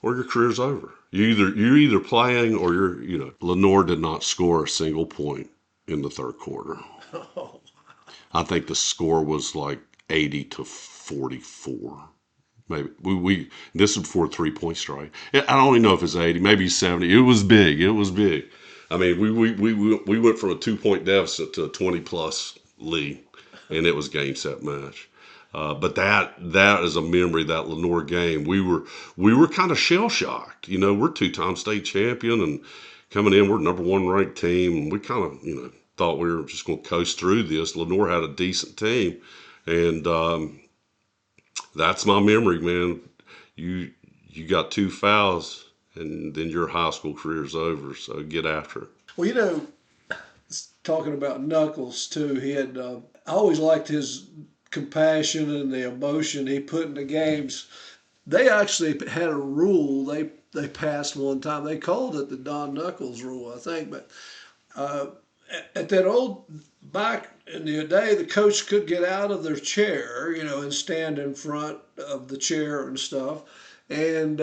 or your career's over. You're either playing or Lenore did not score a single point in the 3rd quarter. I think the score was like 80-44. Maybe this was before 3-point strike. I don't even know if it's 80, maybe 70. It was big. I mean, we went from a 2-point deficit to a 20-plus lead, and it was game, set, match. But that is a memory, that Lenore game. We were kind of shell shocked. We're 2-time state champion, and coming in, we're number 1 ranked team, and we kind of thought we were just going to coast through this. Lenore had a decent team, and that's my memory, man. You got 2 fouls, and then your high school career's over. So get after it. Well, talking about Knuckles too, he had. I always liked his compassion and the emotion he put in the games. They actually had a rule they passed one time. They called it the Don Knuckles rule, I think. But at that old back in the day, the coach could get out of their chair, and stand in front of the chair and stuff. And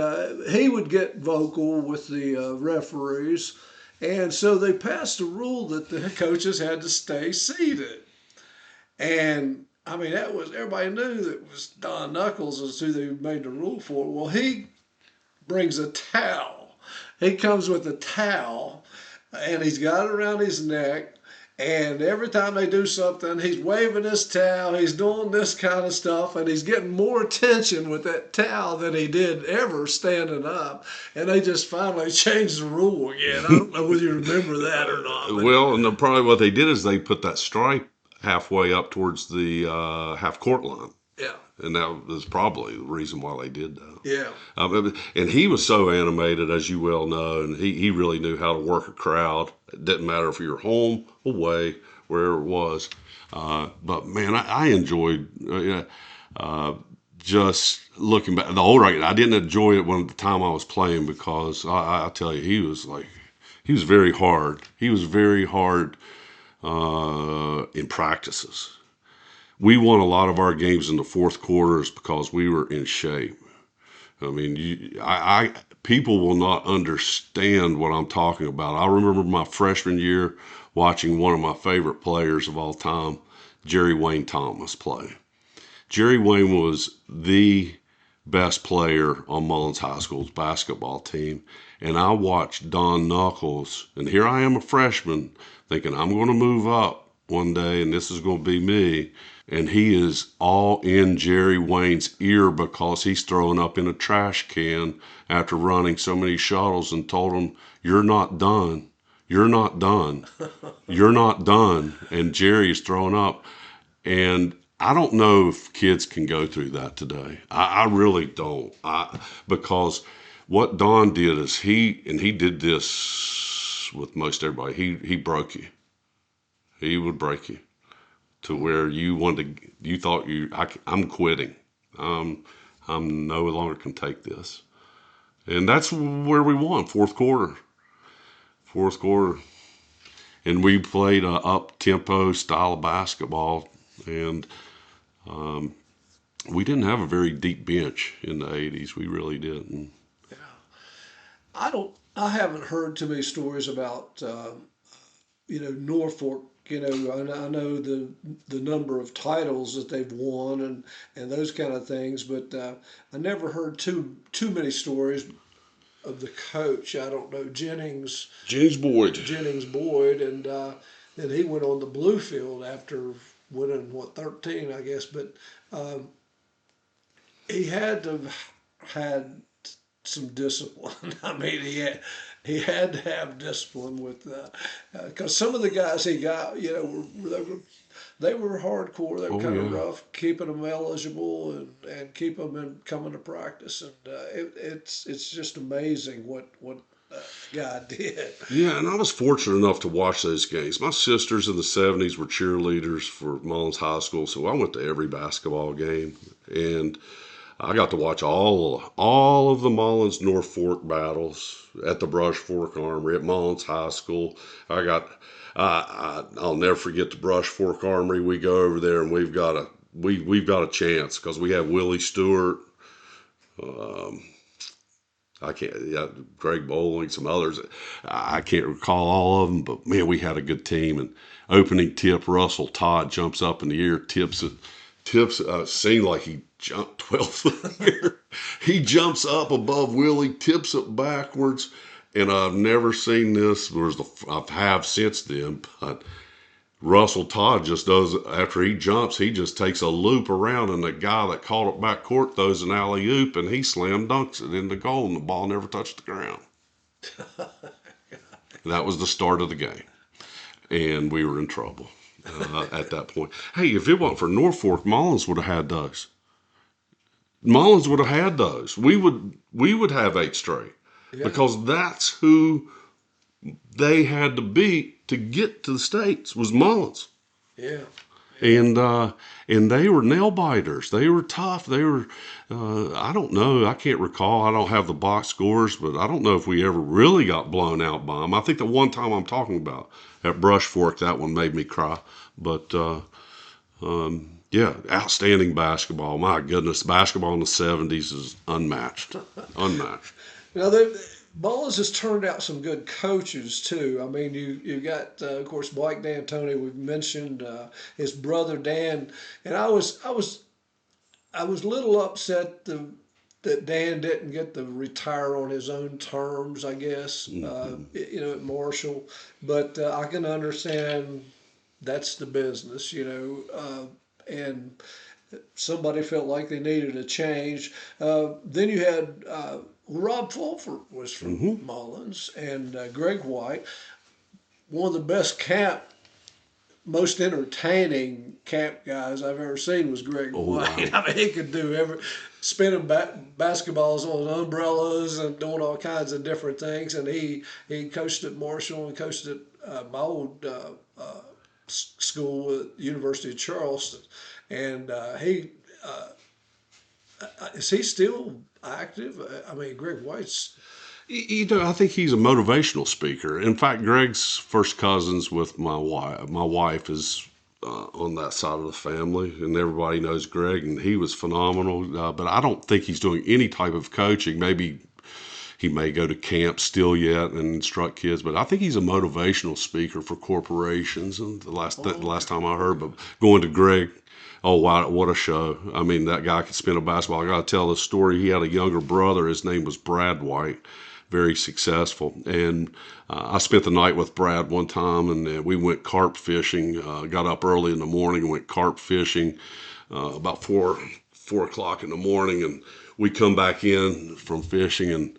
he would get vocal with the referees. And so they passed a rule that the coaches had to stay seated. And I mean, everybody knew that it was Don Knuckles as who they made the rule for. Well, he brings a towel. He comes with a towel, and he's got it around his neck. And every time they do something, he's waving his towel, he's doing this kind of stuff, and he's getting more attention with that towel than he did ever standing up. And they just finally changed the rule again. I don't know whether you remember that or not. Well, and probably what they did is they put that stripe halfway up towards the half-court line. Yeah. And that was probably the reason why they did that. Yeah. And he was so animated, as you well know, and he really knew how to work a crowd. It didn't matter if you were home, away, wherever it was. But, man, I enjoyed just looking back. The older I didn't enjoy it when the time I was playing, because I tell you, he was very hard. He was very hard in practices. We won a lot of our games in the 4th quarters because we were in shape. I mean, people will not understand what I'm talking about. I remember my freshman year watching one of my favorite players of all time, Jerry Wayne Thomas, play. Jerry Wayne was the best player on Mullens High School's basketball team. And I watched Don Knuckles, and here I am, a freshman, thinking I'm going to move up one day and this is going to be me. And he is all in Jerry Wayne's ear because he's throwing up in a trash can after running so many shuttles, and told him, "You're not done. You're not done. You're not done." And Jerry is throwing up. And I don't know if kids can go through that today. I really don't. Because what Don did is he did this with most everybody. He broke you. He would break you to where you thought I'm quitting. I'm no longer can take this. And that's where we won, fourth quarter. And we played a up-tempo style of basketball, and we didn't have a very deep bench in the 80s. We really didn't. I I haven't heard too many stories about Norfolk. I know the number of titles that they've won and those kind of things, but I never heard too many stories of the coach. I don't know Jennings Boyd. And then he went on the blue field after winning 13, I guess. But um, he had to have had some discipline. I mean, he had to have discipline with because some of the guys he got, they were hardcore. They were Oh kind of yeah. rough, keeping them eligible and keep them in coming to practice. And it's just amazing what the guy did. Yeah, and I was fortunate enough to watch those games. My sisters in the 70s were cheerleaders for Mullens High School, so I went to every basketball game. And I got to watch all of the Mullens North Fork battles at the Brush Fork Armory at Mullens High School. I'll never forget the Brush Fork Armory. We go over there and we've got a chance because we have Willie Stewart. I can't, yeah, Greg Bowling, some others. I can't recall all of them, but man, we had a good team. And opening tip, Russell Todd jumps up in the air, seemed like he jumped 12 foot in the air. He jumps up above Willie, tips it backwards. And I've never seen this, I have since then, but Russell Todd just does, after he jumps, he just takes a loop around, and the guy that caught it back court throws an alley oop, and he slam dunks it in the goal, and the ball never touched the ground. That was the start of the game, and we were in trouble at that point. Hey, if it wasn't for Norfolk, Mullens would have had those. Mullens would have had those. We would have 8 straight because that's who they had to beat to get to the States was Mullens. Yeah. And they were nail biters. They were tough. They were, I don't know. I can't recall. I don't have the box scores, but I don't know if we ever really got blown out by them. I think the one time I'm talking about at Brush Fork, that one made me cry. But yeah, outstanding basketball. My goodness, basketball in the 70s is unmatched. Unmatched. Mullens has turned out some good coaches too. I mean, you got of course Blake D'Antoni. We've mentioned his brother Dan, and I was a little upset that Dan didn't get to retire on his own terms. I guess at Marshall, but I can understand that's the business, and somebody felt like they needed a change. Then you had Rob Fulford was from Mullens, and Greg White, one of the best most entertaining camp guys I've ever seen was Greg White. Wow. I mean, he could do spinning basketballs on umbrellas and doing all kinds of different things. And he coached at Marshall and coached at my old school at the University of Charleston. And is he still active? I mean, Greg White's. I think he's a motivational speaker. In fact, Greg's first cousins with my wife. My wife is on that side of the family, and everybody knows Greg, and he was phenomenal. But I don't think he's doing any type of coaching. Maybe he may go to camp still yet and instruct kids, but I think he's a motivational speaker for corporations. And the last time I heard, but going to Greg. Oh, wow, what a show. I mean, that guy could spin a basketball. I got to tell the story. He had a younger brother. His name was Brad White, very successful. And I spent the night with Brad one time, and we went carp fishing. Got up early in the morning and went carp fishing about 4 o'clock in the morning. And we come back in from fishing, and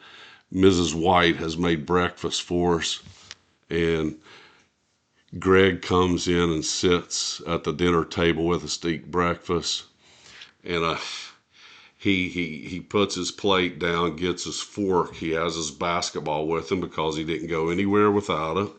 Mrs. White has made breakfast for us. And Greg comes in and sits at the dinner table with us to eat breakfast, and he puts his plate down, gets his fork. He has his basketball with him because he didn't go anywhere without it,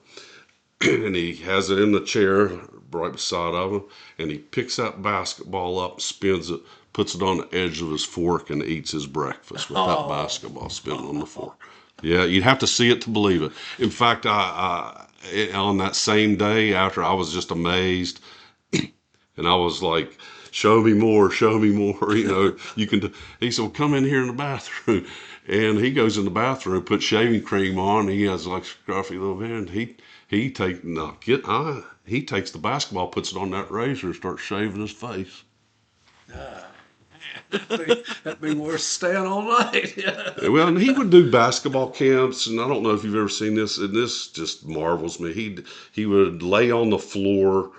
and he has it in the chair right beside of him, and he picks that basketball up, spins it, puts it on the edge of his fork, and eats his breakfast with that basketball spinning on the fork. Yeah, you'd have to see it to believe it. In fact, on that same day after, I was just amazed, and I was like, show me more, show me more. You know, you can. He said, well, come in here in the bathroom, and he goes in the bathroom, puts shaving cream on. He has like scruffy little hand. He takes the basketball, puts it on that razor, and starts shaving his face. That'd be worth staying all night. Yeah. Well, and he would do basketball camps, and I don't know if you've ever seen this, and this just marvels me. He would lay on the floor,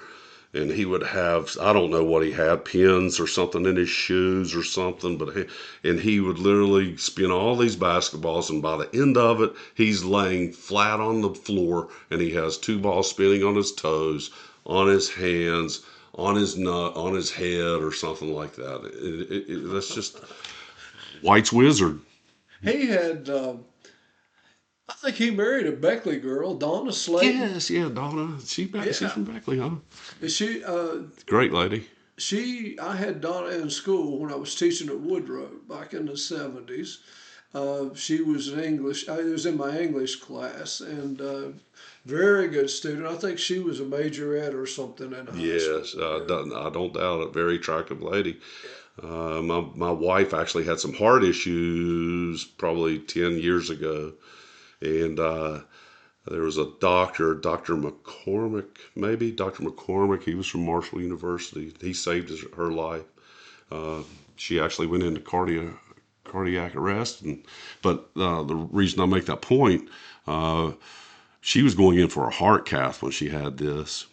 and he would have, I don't know what he had, pins or something in his shoes or something, and he would literally spin all these basketballs, and by the end of it, he's laying flat on the floor, and he has two balls spinning on his toes, on his hands, on his nut, on his head, or something like that. That's just White's Wizard. He had, I think he married a Beckley girl, Donna Slayton. Yes, yeah, Donna. She's from Beckley, huh? Is she? Great lady. I had Donna in school when I was teaching at Woodrow back in the 70s. She was it was in my English class, and very good student. I think she was a majorette or something in high school. Yes, I don't doubt it. Very attractive lady. My wife actually had some heart issues probably 10 years ago, and there was a doctor, Dr. McCormick, maybe Dr. McCormick. He was from Marshall University. He saved her life. She actually went into cardiac arrest, but the reason I make that point, she was going in for a heart cath when she had this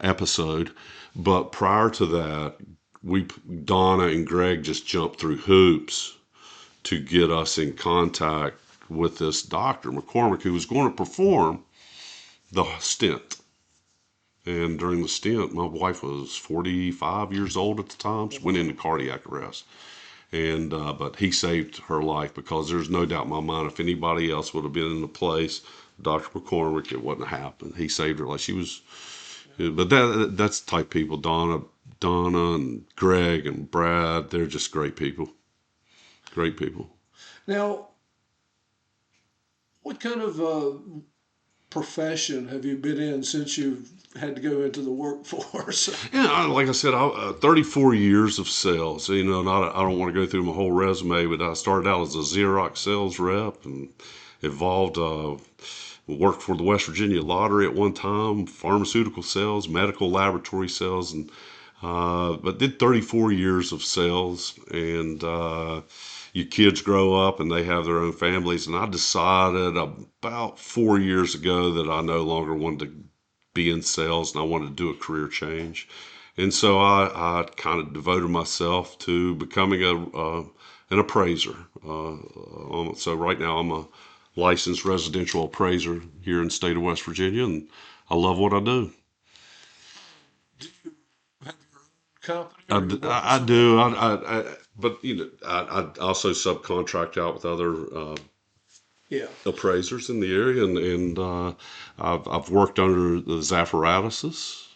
episode. But prior to that, Donna and Greg just jumped through hoops to get us in contact with this Dr. McCormick, who was going to perform the stent. And during the stent, my wife was 45 years old at the time, so went into cardiac arrest. And but he saved her life, because there's no doubt in my mind, if anybody else would have been in the place, Dr. McCormick, it wouldn't have happened. He saved her life. But that's the type of people. Donna and Greg and Brad, they're just great people. Great people. Now, what kind of profession have you been in since you've had to go into the workforce? Yeah, like I said, 34 years of sales. You know, I don't want to go through my whole resume, but I started out as a Xerox sales rep and evolved. Worked for the West Virginia Lottery at one time, pharmaceutical sales, medical laboratory sales, and but did 34 years of sales. And your kids grow up and they have their own families, and I decided about 4 years ago that I no longer wanted to be in sales, and I wanted to do a career change. And so I kind of devoted myself to becoming an appraiser. So right now I'm a licensed residential appraiser here in the state of West Virginia, and I love what I do. Do you have your own company? I do. But you know, I also subcontract out with other appraisers in the area, and I've worked under the Zafaratises.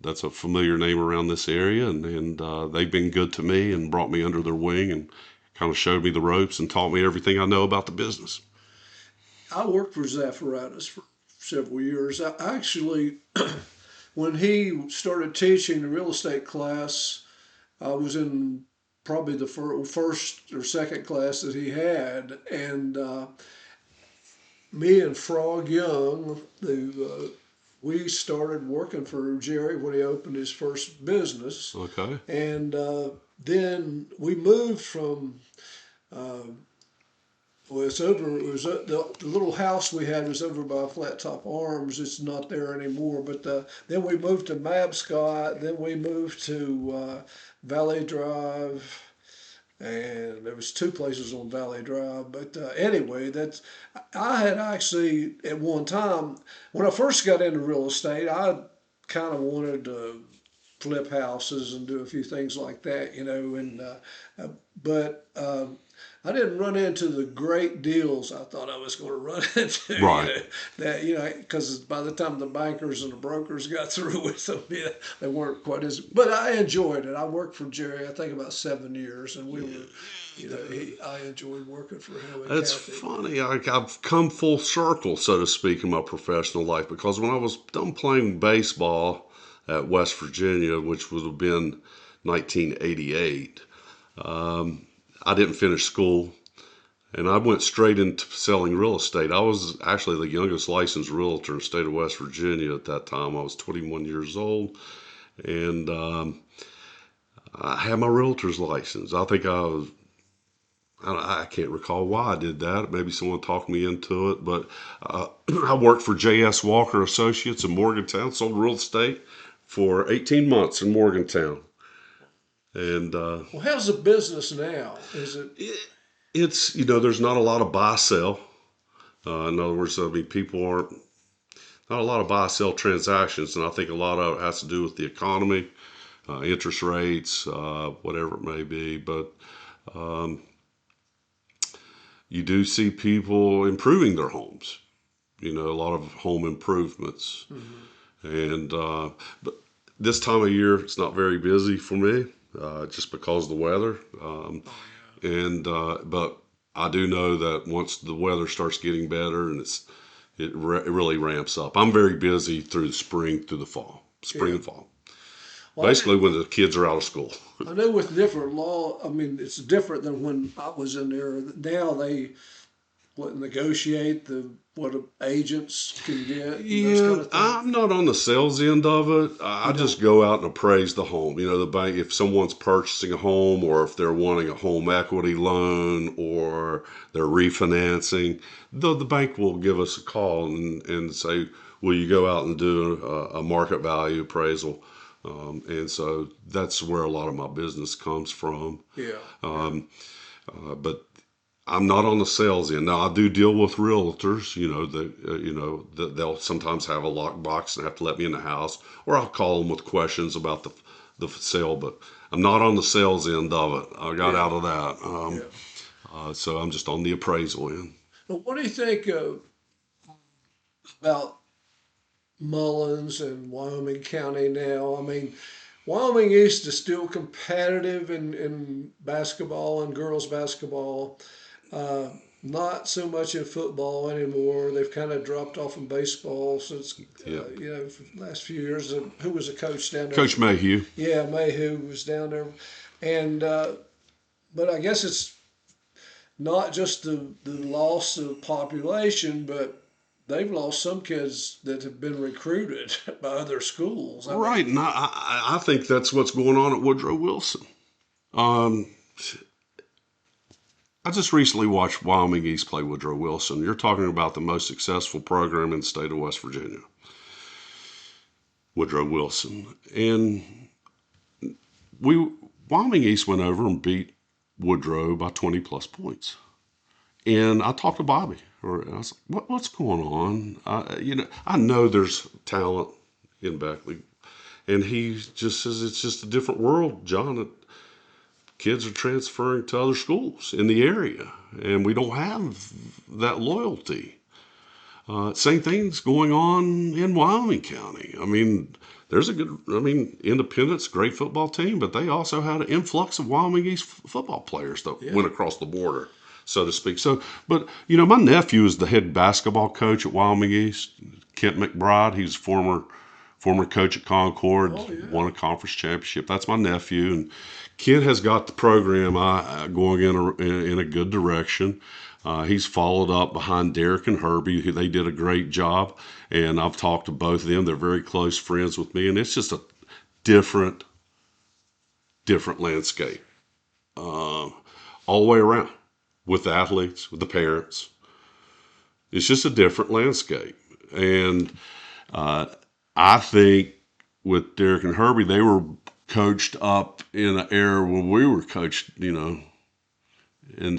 That's a familiar name around this area, and they've been good to me and brought me under their wing and kind of showed me the ropes and taught me everything I know about the business. I worked for Zafaratis for several years. I actually, when he started teaching the real estate class, I was in probably the first or second class that he had, and me and Frog Young, we started working for Jerry when he opened his first business. Okay. And then we moved from, the little house we had was over by Flat Top Arms. It's not there anymore. But then we moved to Mabscott. Then we moved to Valley Drive. And there was two places on Valley Drive. But anyway, I had actually, at one time, when I first got into real estate, I kind of wanted to flip houses and do a few things like that, you know. And but I didn't run into the great deals I thought I was going to run into. Right. Because by the time the bankers and the brokers got through with them, they weren't quite as. But I enjoyed it. I worked for Jerry, I think, about 7 years, and we were, I enjoyed working for him. It's funny. I've come full circle, so to speak, in my professional life, because when I was done playing baseball at West Virginia, which would have been 1988. I didn't finish school, and I went straight into selling real estate. I was actually the youngest licensed realtor in the state of West Virginia at that time. I was 21 years old, and I had my realtor's license. I think I can't recall why I did that. Maybe someone talked me into it, but I worked for J.S. Walker Associates in Morgantown, sold real estate for 18 months in Morgantown. And Well, how's the business now? Is it? it's, there's not a lot of buy-sell. In other words, I mean, people aren't, not a lot of buy-sell transactions, and I think a lot of it has to do with the economy, interest rates, whatever it may be. But you do see people improving their homes, a lot of home improvements. And but this time of year, it's not very busy for me, just because of the weather. But I do know that once the weather starts getting better and it really ramps up. I'm very busy through the spring, through the fall, and fall. Well, Basically, when the kids are out of school. I know with different law, I mean, it's different than when I was in there. Now they negotiate what agents can get, and those kind of things. I'm not on the sales end of it. I just go out and appraise the home. The bank, if someone's purchasing a home or if they're wanting a home equity loan or they're refinancing, the bank will give us a call and say, will you go out and do a market value appraisal? And so that's where a lot of my business comes from. But I'm not on the sales end. Now I do deal with realtors, that they'll sometimes have a lockbox and have to let me in the house, or I'll call them with questions about the sale, but I'm not on the sales end of it. I got out of that. So I'm just on the appraisal end. Now, what do you think about Mullens and Wyoming County now? I mean, Wyoming East is still competitive in basketball and girls basketball. Not so much in football anymore. They've kind of dropped off in baseball since, for the last few years. Who was the coach down there? Coach Mayhew. Yeah, Mayhew was down there. And, but I guess it's not just the loss of population, but they've lost some kids that have been recruited by other schools. Right, and I think that's what's going on at Woodrow Wilson. I just recently watched Wyoming East play Woodrow Wilson. You're talking about the most successful program in the state of West Virginia, Woodrow Wilson. And Wyoming East went over and beat Woodrow by 20 plus points. And I talked to Bobby. I was like, what's going on? I know there's talent in Beckley. And he just says it's just a different world, John. Kids are transferring to other schools in the area, and we don't have that loyalty. Same thing's going on in Wyoming County. I mean, Independence, great football team, but they also had an influx of Wyoming East football players that went across the border, so to speak. So, but, my nephew is the head basketball coach at Wyoming East, Kent McBride. He's former coach at Concord, won a conference championship. That's my nephew, and Kent has got the program going in a good direction. He's followed up behind Derek and Herbie. They did a great job, and I've talked to both of them. They're very close friends with me, and it's just a different landscape all the way around, with the athletes, with the parents. It's just a different landscape, and I think with Derek and Herbie, they were coached up in an era when we were coached, and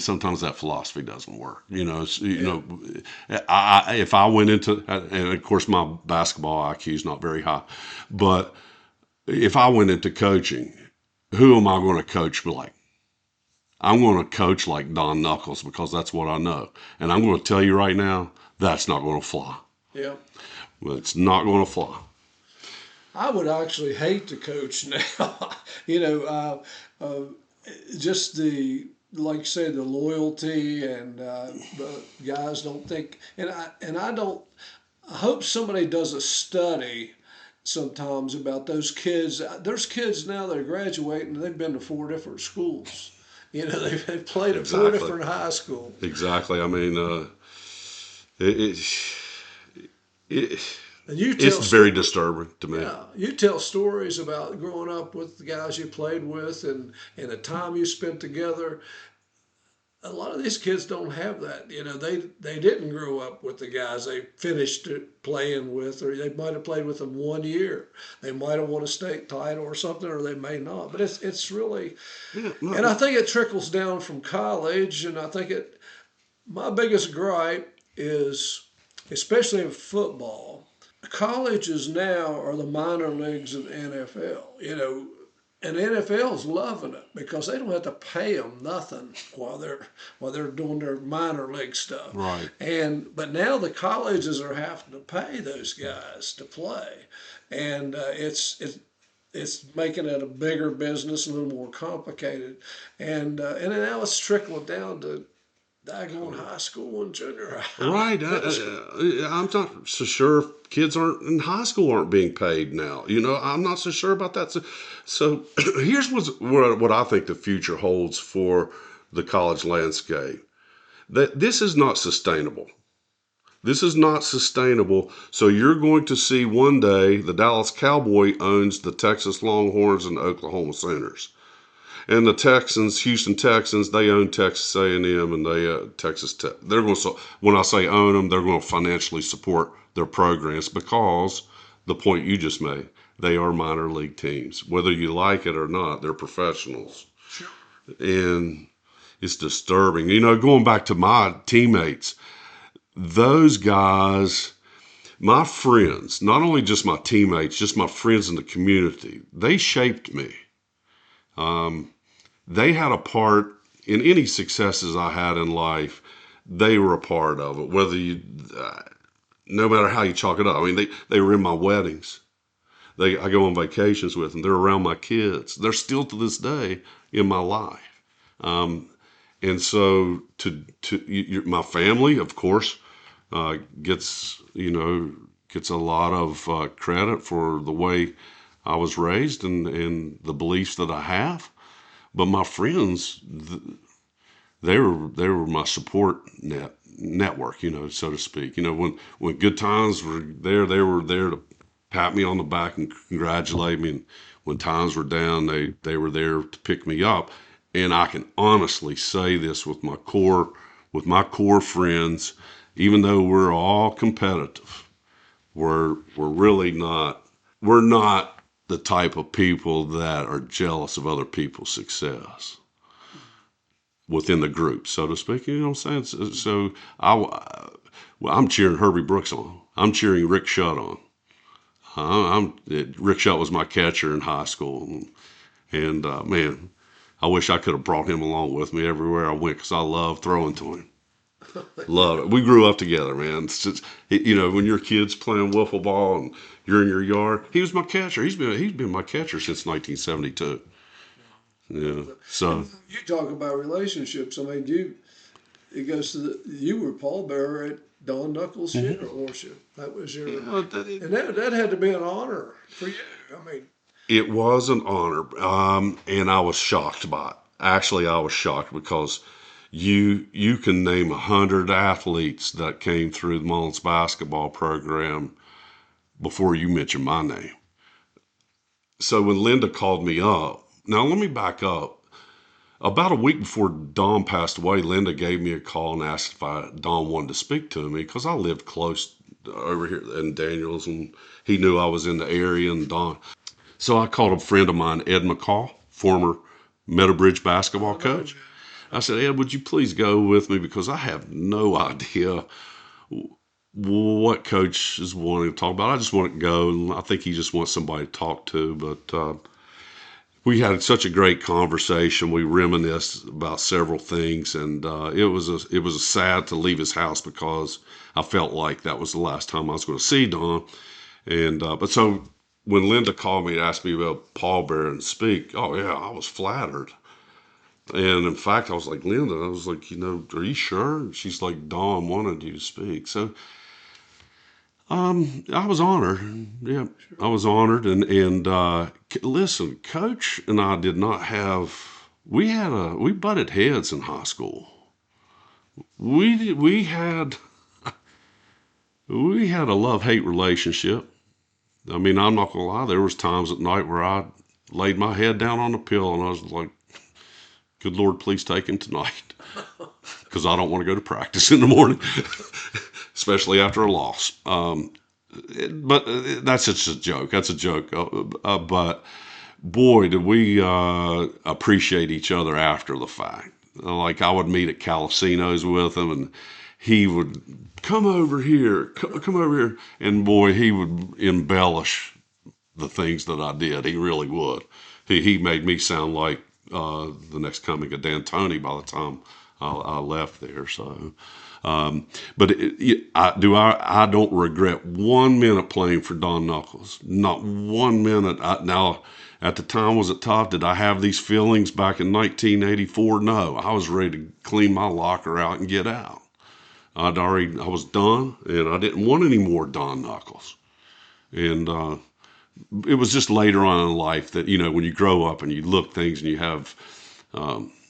sometimes that philosophy doesn't work. If I went into, and of course my basketball IQ is not very high, but if I went into coaching, who am I going to coach like? I'm going to coach like Don Knuckles because that's what I know. And I'm going to tell you right now, that's not going to fly. Yeah. It's not going to fly. I would actually hate to coach now. Just like you say, the loyalty and the guys don't think, I hope somebody does a study sometimes about those kids. There's kids now that are graduating, and they've been to 4 different schools. They've played at 4 different high schools. Exactly. I mean, it, it And you it's tell very stories. disturbing to me. Yeah, you tell stories about growing up with the guys you played with and the time you spent together. A lot of these kids don't have that. They didn't grow up with the guys they finished playing with, or they might have played with them 1 year. They might have won a state title or something, or they may not. But it's really, Yeah, and I think it trickles down from college. And I think my biggest gripe is, especially in football, colleges now are the minor leagues of the NFL. And the NFL's loving it because they don't have to pay them nothing while they're doing their minor league stuff. right. But now the colleges are having to pay those guys to play, and it's making it a bigger business, a little more complicated, and now it's trickling down to daggone high school and junior high. Right. I'm not so sure if kids aren't in high school aren't being paid now. I'm not so sure about that. So here's what I think the future holds for the college landscape. That this is not sustainable. This is not sustainable. So you're going to see one day the Dallas Cowboy owns the Texas Longhorns and the Oklahoma Sooners. And the Texans, Houston Texans, they own Texas A&M and they Texas Tech. They're going to, when I say own them, they're going to financially support their programs because the point you just made, they are minor league teams. Whether you like it or not, they're professionals. Sure. And it's disturbing. Going back to my teammates, those guys, my friends, not only just my teammates, just my friends in the community, they shaped me. They had a part in any successes I had in life. They were a part of it. No matter how you chalk it up. I mean, they were in my weddings. I go on vacations with them. They're around my kids. They're still to this day in my life. And so my family, of course, gets a lot of credit for the way I was raised and the beliefs that I have. But my friends, they were my support network, so to speak. When good times were there, they were there to pat me on the back and congratulate me. And when times were down, they were there to pick me up. And I can honestly say this with my core friends, even though we're all competitive, we're really not. We're not the type of people that are jealous of other people's success within the group, so to speak. You know what I'm saying? So I'm cheering Herbie Brooks on. I'm cheering Rick Shutt on. Rick Shutt was my catcher in high school, and man, I wish I could have brought him along with me everywhere I went because I love throwing to him. Love it. We grew up together, man. It's just, when your kid's playing wiffle ball and you're in your yard, he was my catcher. He's been my catcher since 1972. Yeah. So You talk about relationships. I mean, it goes to you were pallbearer at Don Knuckles' funeral worship. That was your, and that had to be an honor for you. I mean, it was an honor, and I was shocked by it. Actually, I was shocked because you can name 100 athletes that came through the Mullens basketball program before you mention my name. So when Linda called me up, now let me back up. About a week before Don passed away, Linda gave me a call and asked if Don wanted to speak to me because I lived close over here in Daniels and he knew I was in the area and Don. So I called a friend of mine, Ed McCall, former Meadowbridge basketball coach. I said, Ed, would you please go with me because I have no idea what coach is wanting to talk about. I just want to go, and I think he just wants somebody to talk to. But we had such a great conversation. We reminisced about several things, and it was sad to leave his house because I felt like that was the last time I was going to see Don. And but so when Linda called me and asked me about pallbearer and speak, oh yeah, I was flattered. And in fact, I was like, Linda, I was like, are you sure? And she's like, Don wanted you to speak. So I was honored. Yeah, I was honored, and listen, Coach and I did not have. We butted heads in high school. We had a love-hate relationship. I mean, I'm not gonna lie. There was times at night where I laid my head down on the pillow and I was like, "Good Lord, please take him tonight," because I don't want to go to practice in the morning, especially after a loss. But that's just a joke. That's a joke. But boy, did we appreciate each other after the fact. Like I would meet at Calicinos with him, and he would come over here, come over here, and boy, he would embellish the things that I did. He really would. He made me sound like the next coming of D'Antoni by the time I left there. So, but I don't regret 1 minute playing for Don Knuckles. Not 1 minute. Now, at the time, was it tough? Did I have these feelings back in 1984? No, I was ready to clean my locker out and get out. I was done, and I didn't want any more Don Knuckles. And it was just later on in life that, when you grow up and you look things and you have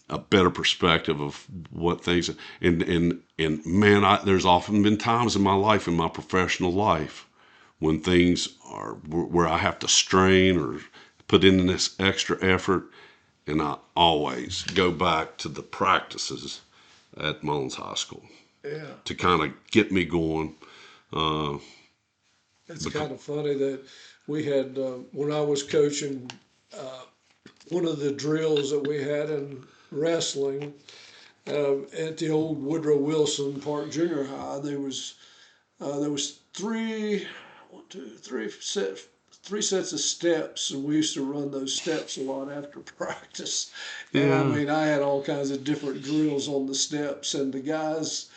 a better perspective of what things, and man, there's often been times in my life, in my professional life, when things are where I have to strain or put in this extra effort, and I always go back to the practices at Mullens High School to kind of get me going. It's kind of funny that we had, when I was coaching, one of the drills that we had in wrestling at the old Woodrow Wilson Park Junior High, there was three sets of steps, and we used to run those steps a lot after practice. And I mean, I had all kinds of different drills on the steps, and the guys,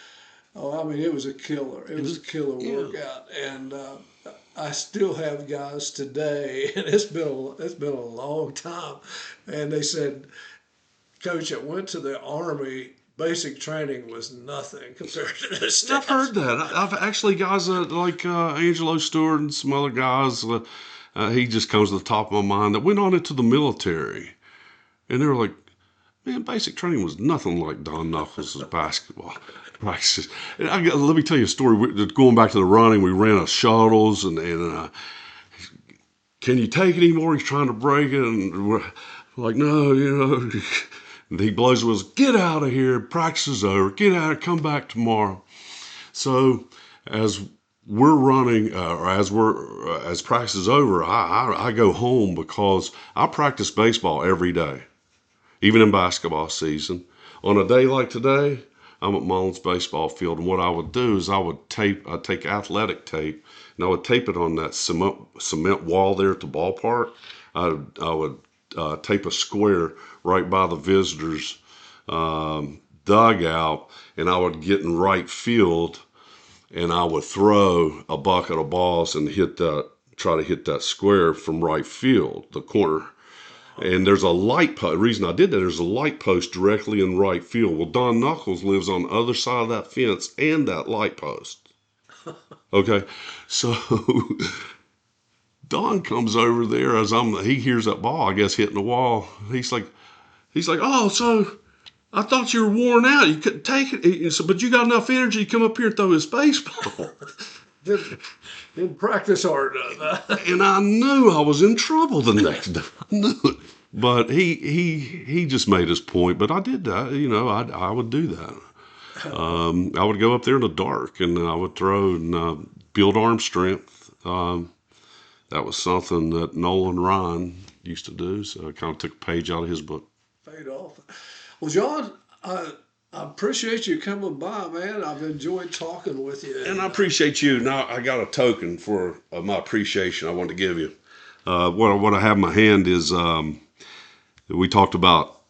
it was a killer. It was a killer workout, and I still have guys today, and it's been a long time, and they said, "Coach, I went to the Army. Basic training was nothing compared to this stuff." I've heard that. I've actually guys like Angelo Stewart and some other guys. He just comes to the top of my mind that went on into the military, and they were like, "Man, basic training was nothing like Don Knuckles' basketball practices." And let me tell you a story. Going back to the running, we ran shuttles, and can you take it anymore? He's trying to break it, and we're like, "No, And he blows the whistles, "Get out of here, practice is over, get out, come back tomorrow." So as we're running, or as practice is over, I go home because I practice baseball every day, even in basketball season. On a day like today, I'm at Mullens baseball field, and what I would do is I'd take athletic tape, and I would tape it on that cement wall there at the ballpark. I would tape a square right by the visitors' dugout, and I would get in right field, and I would throw a bucket of balls and try to hit that square from right field, the corner. And there's a light post. The reason I did that, there's a light post directly in right field. Well, Don Knuckles lives on the other side of that fence and that light post. Okay, so Don comes over there as he hears that ball, I guess, hitting the wall. He's like, "Oh, so I thought you were worn out. You couldn't take it. He said, but you got enough energy to come up here and throw this baseball." Didn't practice hard enough. And I knew I was in trouble the next day. I knew it. But he just made his point. But I did that. I would do that. I would go up there in the dark, and I would throw and build arm strength. That was something that Nolan Ryan used to do. So I kind of took a page out of his book. Paid off. Well, John, I appreciate you coming by, man. I've enjoyed talking with you. And I appreciate you. Now, I got a token for my appreciation I want to give you. What I have in my hand is, we talked about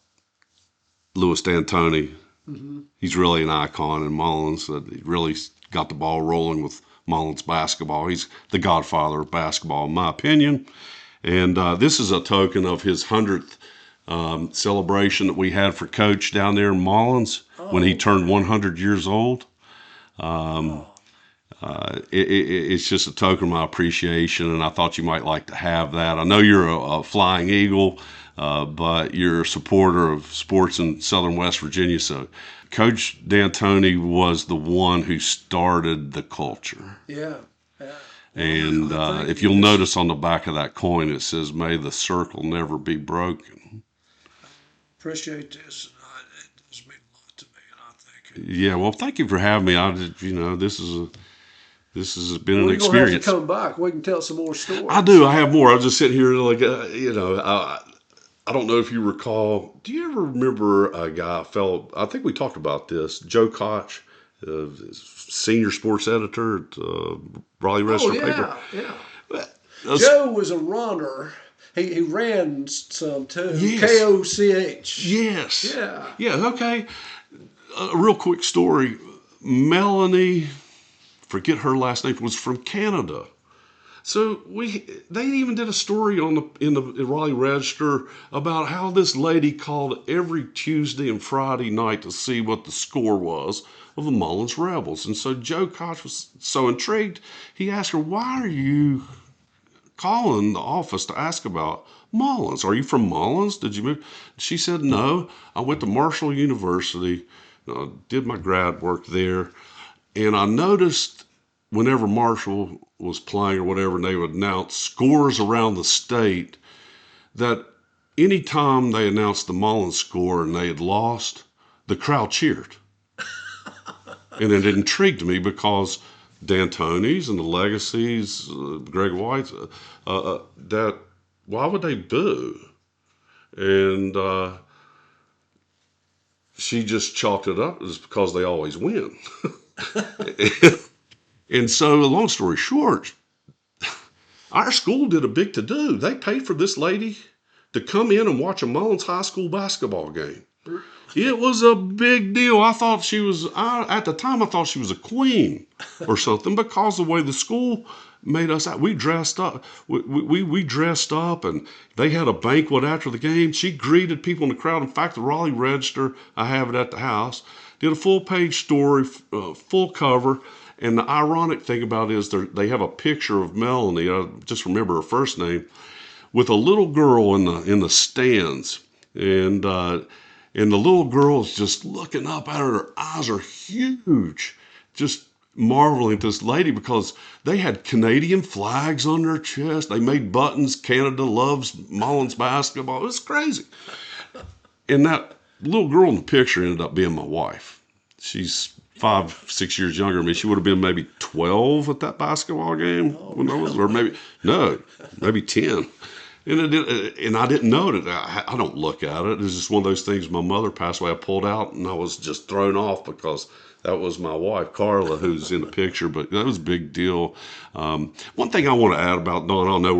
Louis D'Antoni. Mm-hmm. He's really an icon in Mullens. He really got the ball rolling with Mullens basketball. He's the godfather of basketball, in my opinion. And this is a token of his 100th celebration that we had for Coach down there in Mullens when he turned 100 years old. it's just a token of my appreciation, and I thought you might like to have that. I know you're a Flying Eagle, but you're a supporter of sports in Southern West Virginia. So Coach D'Antoni was the one who started the culture. Yeah. Yeah. And if you'll notice on the back of that coin, it says, "May the circle never be broken." Appreciate this. It does mean a lot to me, and I thank you. Yeah, well, thank you for having me. This has been an Well, you're gonna have to experience. come back. We can tell some more stories. I do. I have more. I was just sitting here like, I don't know if you recall. Do you ever remember a guy, a fellow? I think we talked about this. Joe Koch, senior sports editor at Raleigh Register paper. Yeah. That's- Joe was a runner. He ran some too. Yes. KOCH. Yes. Yeah. Yeah. Okay. A real quick story. Melanie, forget her last name, was from Canada. So they even did a story in the Raleigh Register about how this lady called every Tuesday and Friday night to see what the score was of the Mullens Rebels. And so Joe Koch was so intrigued, he asked her, "Why are you calling the office to ask about Mullens? Are you from Mullens? Did you move?" She said, "No, I went to Marshall University, did my grad work there, and I noticed whenever Marshall was playing or whatever, and they would announce scores around the state, that anytime they announced the Mullins score and they had lost, the crowd cheered." And it intrigued me because D'Antoni's and the Legacies, Greg White's, that why would they boo? And she just chalked it up as because they always win. And so, long story short, our school did a big to-do. They paid for this lady to come in and watch a Mullens High School basketball game. It was a big deal. At the time, I thought she was a queen or something because the way the school made us out. We dressed up. We dressed up, and they had a banquet after the game. She greeted people in the crowd. In fact, the Raleigh Register, I have it at the house, did a full-page story, full cover. And the ironic thing about it is they have a picture of Melanie. I just remember her first name, with a little girl in the stands, and the little girl is just looking up at her. Her eyes are huge, just marveling at this lady because they had Canadian flags on their chest. They made buttons. Canada loves Mullens basketball. It was crazy. And that little girl in the picture ended up being my wife. She's 5-6 years younger than me. She would have been maybe 12 at that basketball game when I was, or maybe 10. And I didn't know it. I don't look at it. It's just one of those things. My mother passed away. I pulled out, and I was just thrown off because that was my wife, Carla, who's in the picture. But that was a big deal. One thing I want to add about Don, I know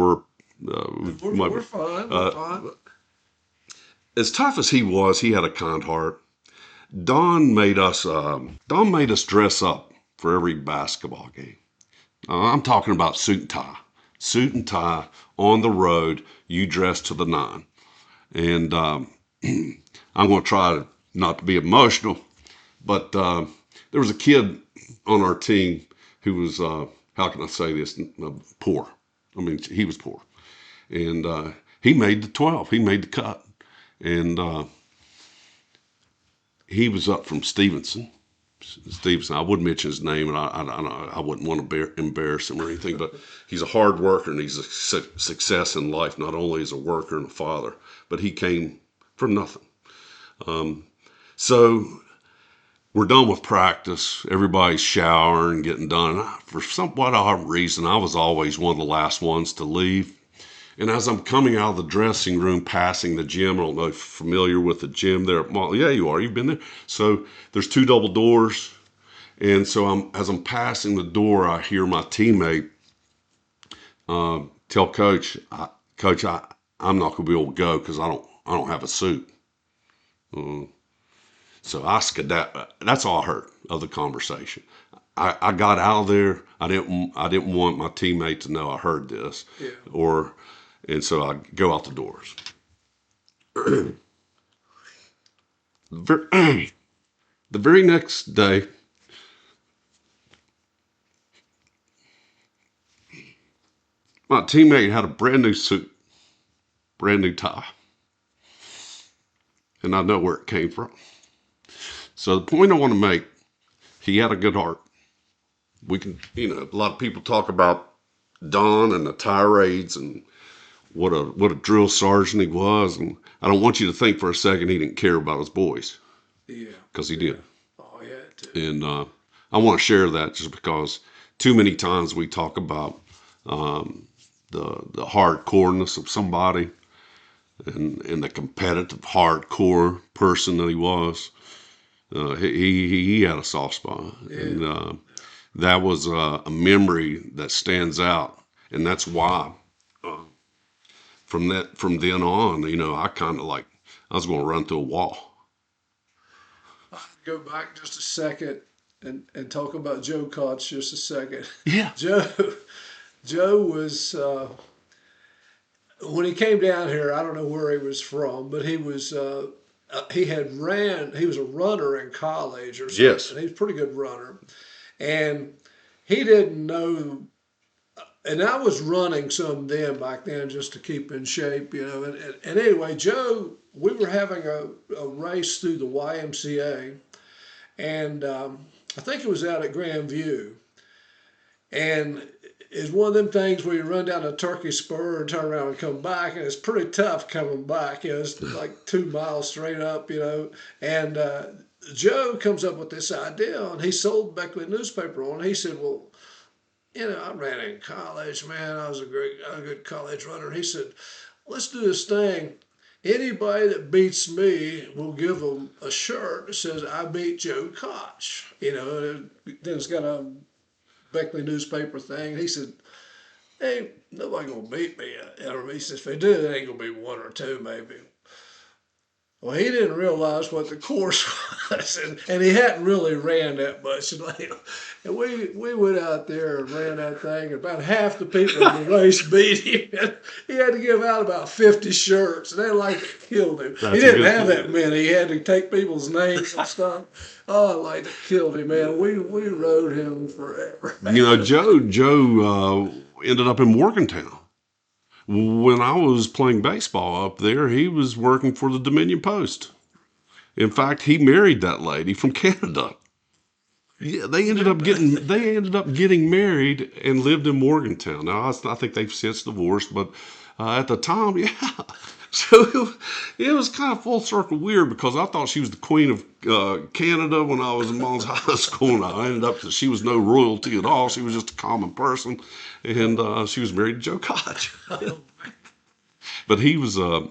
We're fine. We're fine. As tough as he was, he had a kind heart. Don made us dress up for every basketball game. I'm talking about suit and tie. Suit and tie on the road, you dress to the nine. And I'm going to try not to be emotional, but there was a kid on our team who was, how can I say this, poor. I mean, he was poor. And he made the 12. He made the cut. And he was up from Stevenson. I wouldn't mention his name, and I wouldn't want to embarrass him or anything, but he's a hard worker, and he's a success in life, not only as a worker and a father, but he came from nothing. So we're done with practice. Everybody's showering, getting done. For somewhat odd reason, I was always one of the last ones to leave. And as I'm coming out of the dressing room, passing the gym, I don't know if you're familiar with the gym there. Well, yeah, you are. You've been there. So there's 2 double doors. And so as I'm passing the door, I hear my teammate tell Coach, "Coach, I'm not going to be able to go because I don't have a suit." So I skedaddled. That's all I heard of the conversation. I got out of there. I didn't want my teammate to know I heard this, and so I go out the doors. The very next day, My teammate had a brand new suit, brand new tie, and I know where it came from. So the point I want to make, he had a good heart. We can, a lot of people talk about Don and the tirades and what a drill sergeant he was, and I don't want you to think for a second he didn't care about his boys. Yeah. Because he did. Oh, he had to. And I want to share that just because too many times we talk about the hardcoreness of somebody and the competitive hardcore person that he was. He had a soft spot. Yeah. And that was a memory that stands out. And that's why from then on, I kind of like, I was going to run through a wall. I'll go back just a second and talk about Joe Koch just a second. Yeah. Joe was, when he came down here, I don't know where he was from, but he was, he was a runner in college or something. Yes. And he was a pretty good runner. And he didn't know, and I was running some then back then just to keep in shape, And anyway, Joe, we were having a race through the YMCA, and I think it was out at Grandview. And it's one of them things where you run down a turkey spur and turn around and come back, and it's pretty tough coming back. It's like 2 miles straight up, And Joe comes up with this idea, and he sold Beckley newspaper on. He said, well, I ran in college, man. I was a good college runner. And he said, let's do this thing. Anybody that beats me, will give them a shirt that says, I beat Joe Koch. Then it's got a Beckley newspaper thing. He said, hey, nobody going to beat me. He says, if they do, it ain't going to be one or two maybe. Well, he didn't realize what the course was, and he hadn't really ran that much. And we went out there and ran that thing, and about half the people in the race beat him. He had to give out about 50 shirts, and they killed him. He didn't have that many. He had to take people's names and stuff. Oh, it killed him, man. We rode him forever. Joe ended up in Morgantown. When I was playing baseball up there, he was working for the Dominion Post. In fact, he married that lady from Canada. Yeah, they ended up getting married and lived in Morgantown. Now, I think they've since divorced, but at the time, yeah. So it was kind of full circle weird because I thought she was the queen of Canada when I was in Mullens High School, and I ended up that she was no royalty at all. She was just a common person, and she was married to Joe Koch. But he was a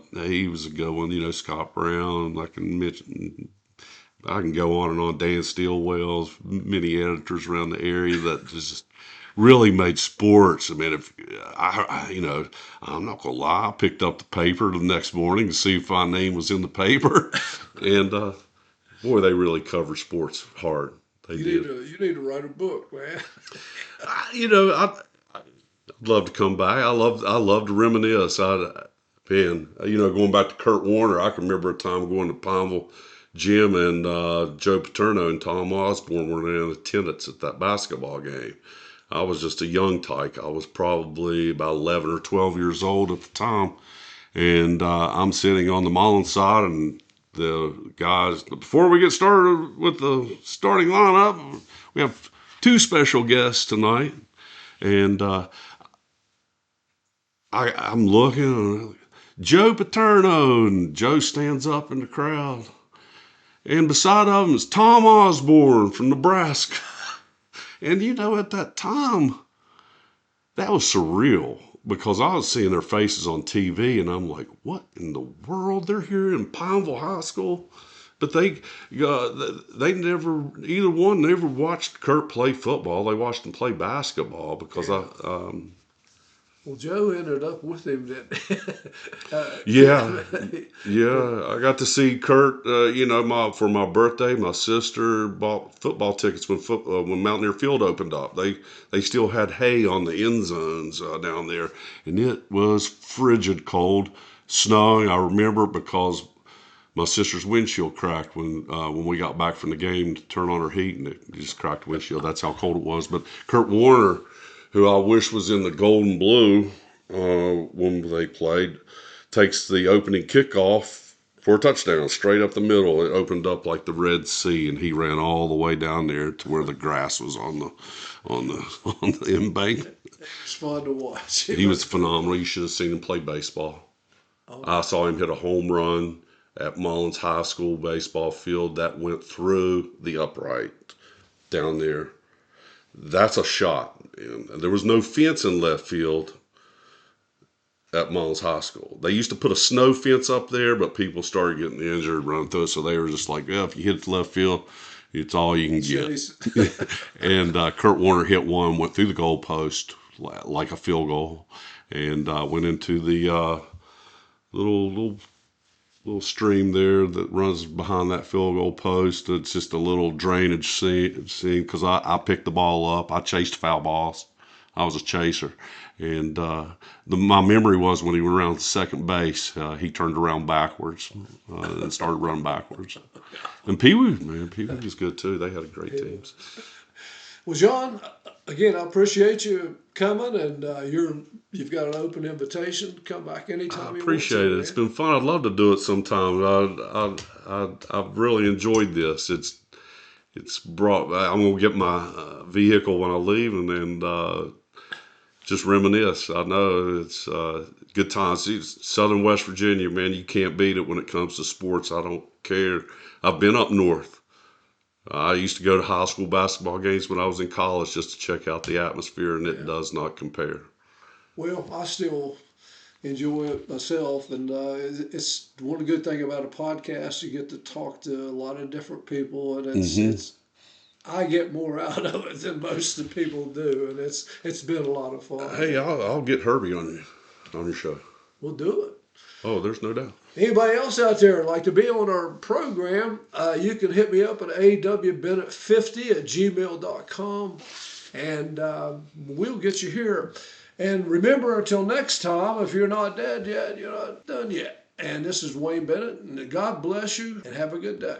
good one, Scott Brown. I can go on and on. Dan Steelwell's, many editors around the area that just really made sports. I mean, I'm not gonna lie. I picked up the paper the next morning to see if my name was in the paper, and boy, they really cover sports hard. You need to write a book, man. I'd love to come back. I love to reminisce. Going back to Kurt Warner, I can remember a time going to Pineville Jim and Joe Paterno and Tom Osborne were in attendance at that basketball game. I was just a young tyke. I was probably about 11 or 12 years old at the time. And I'm sitting on the Mullens side, and the guys, before we get started with the starting lineup, we have two special guests tonight. And I'm looking, Joe Paterno, and Joe stands up in the crowd. And beside of him is Tom Osborne from Nebraska. And at that time, that was surreal because I was seeing their faces on TV and I'm like, what in the world? They're here in Pineville High School? But they never, either one never watched Kurt play football. They watched him play basketball because Well, Joe ended up with him then. Yeah. I got to see Kurt. For my birthday, my sister bought football tickets when Mountaineer Field opened up. They still had hay on the end zones down there, and it was frigid cold, snowing. I remember it because my sister's windshield cracked when we got back from the game to turn on her heat, and it just cracked the windshield. That's how cold it was. But Kurt Warner, who I wish was in the gold and blue, when they played, takes the opening kickoff for a touchdown straight up the middle. It opened up like the Red Sea, and he ran all the way down there to where the grass was on the on the embankment. It's fun to watch. He was phenomenal. You should have seen him play baseball. I saw him hit a home run at Mullens High School baseball field that went through the upright down there. That's a shot. And there was no fence in left field at Mullens High School. They used to put a snow fence up there, but people started getting injured running through it, so they were just like, yeah, if you hit the left field, it's all you can get. And Kurt Warner hit one, went through the goalpost like a field goal, and went into the little stream there that runs behind that field goal post. It's just a little drainage scene because I picked the ball up. I chased foul balls. I was a chaser. And my memory was when he went around second base, he turned around backwards and started running backwards. And Pee Wee was good too. They had great teams. Well, John, again, I appreciate you coming, and you've got an open invitation to come back anytime you want to. I appreciate it. It's been fun. I'd love to do it sometime. I've really enjoyed this. It's brought. I'm gonna get my vehicle when I leave, and then just reminisce. I know it's good times. Southern West Virginia, man, you can't beat it when it comes to sports. I don't care. I've been up north. I used to go to high school basketball games when I was in college just to check out the atmosphere, and it does not compare. Well, I still enjoy it myself, and it's one good thing about a podcast. You get to talk to a lot of different people, and it's I get more out of it than most of the people do, and it's been a lot of fun. Hey, I'll get Herbie on your show. We'll do it. Oh, there's no doubt. Anybody else out there like to be on our program, you can hit me up at awbennett50@gmail.com, and we'll get you here. And remember, until next time, if you're not dead yet, you're not done yet. And this is Wayne Bennett, and God bless you, and have a good day.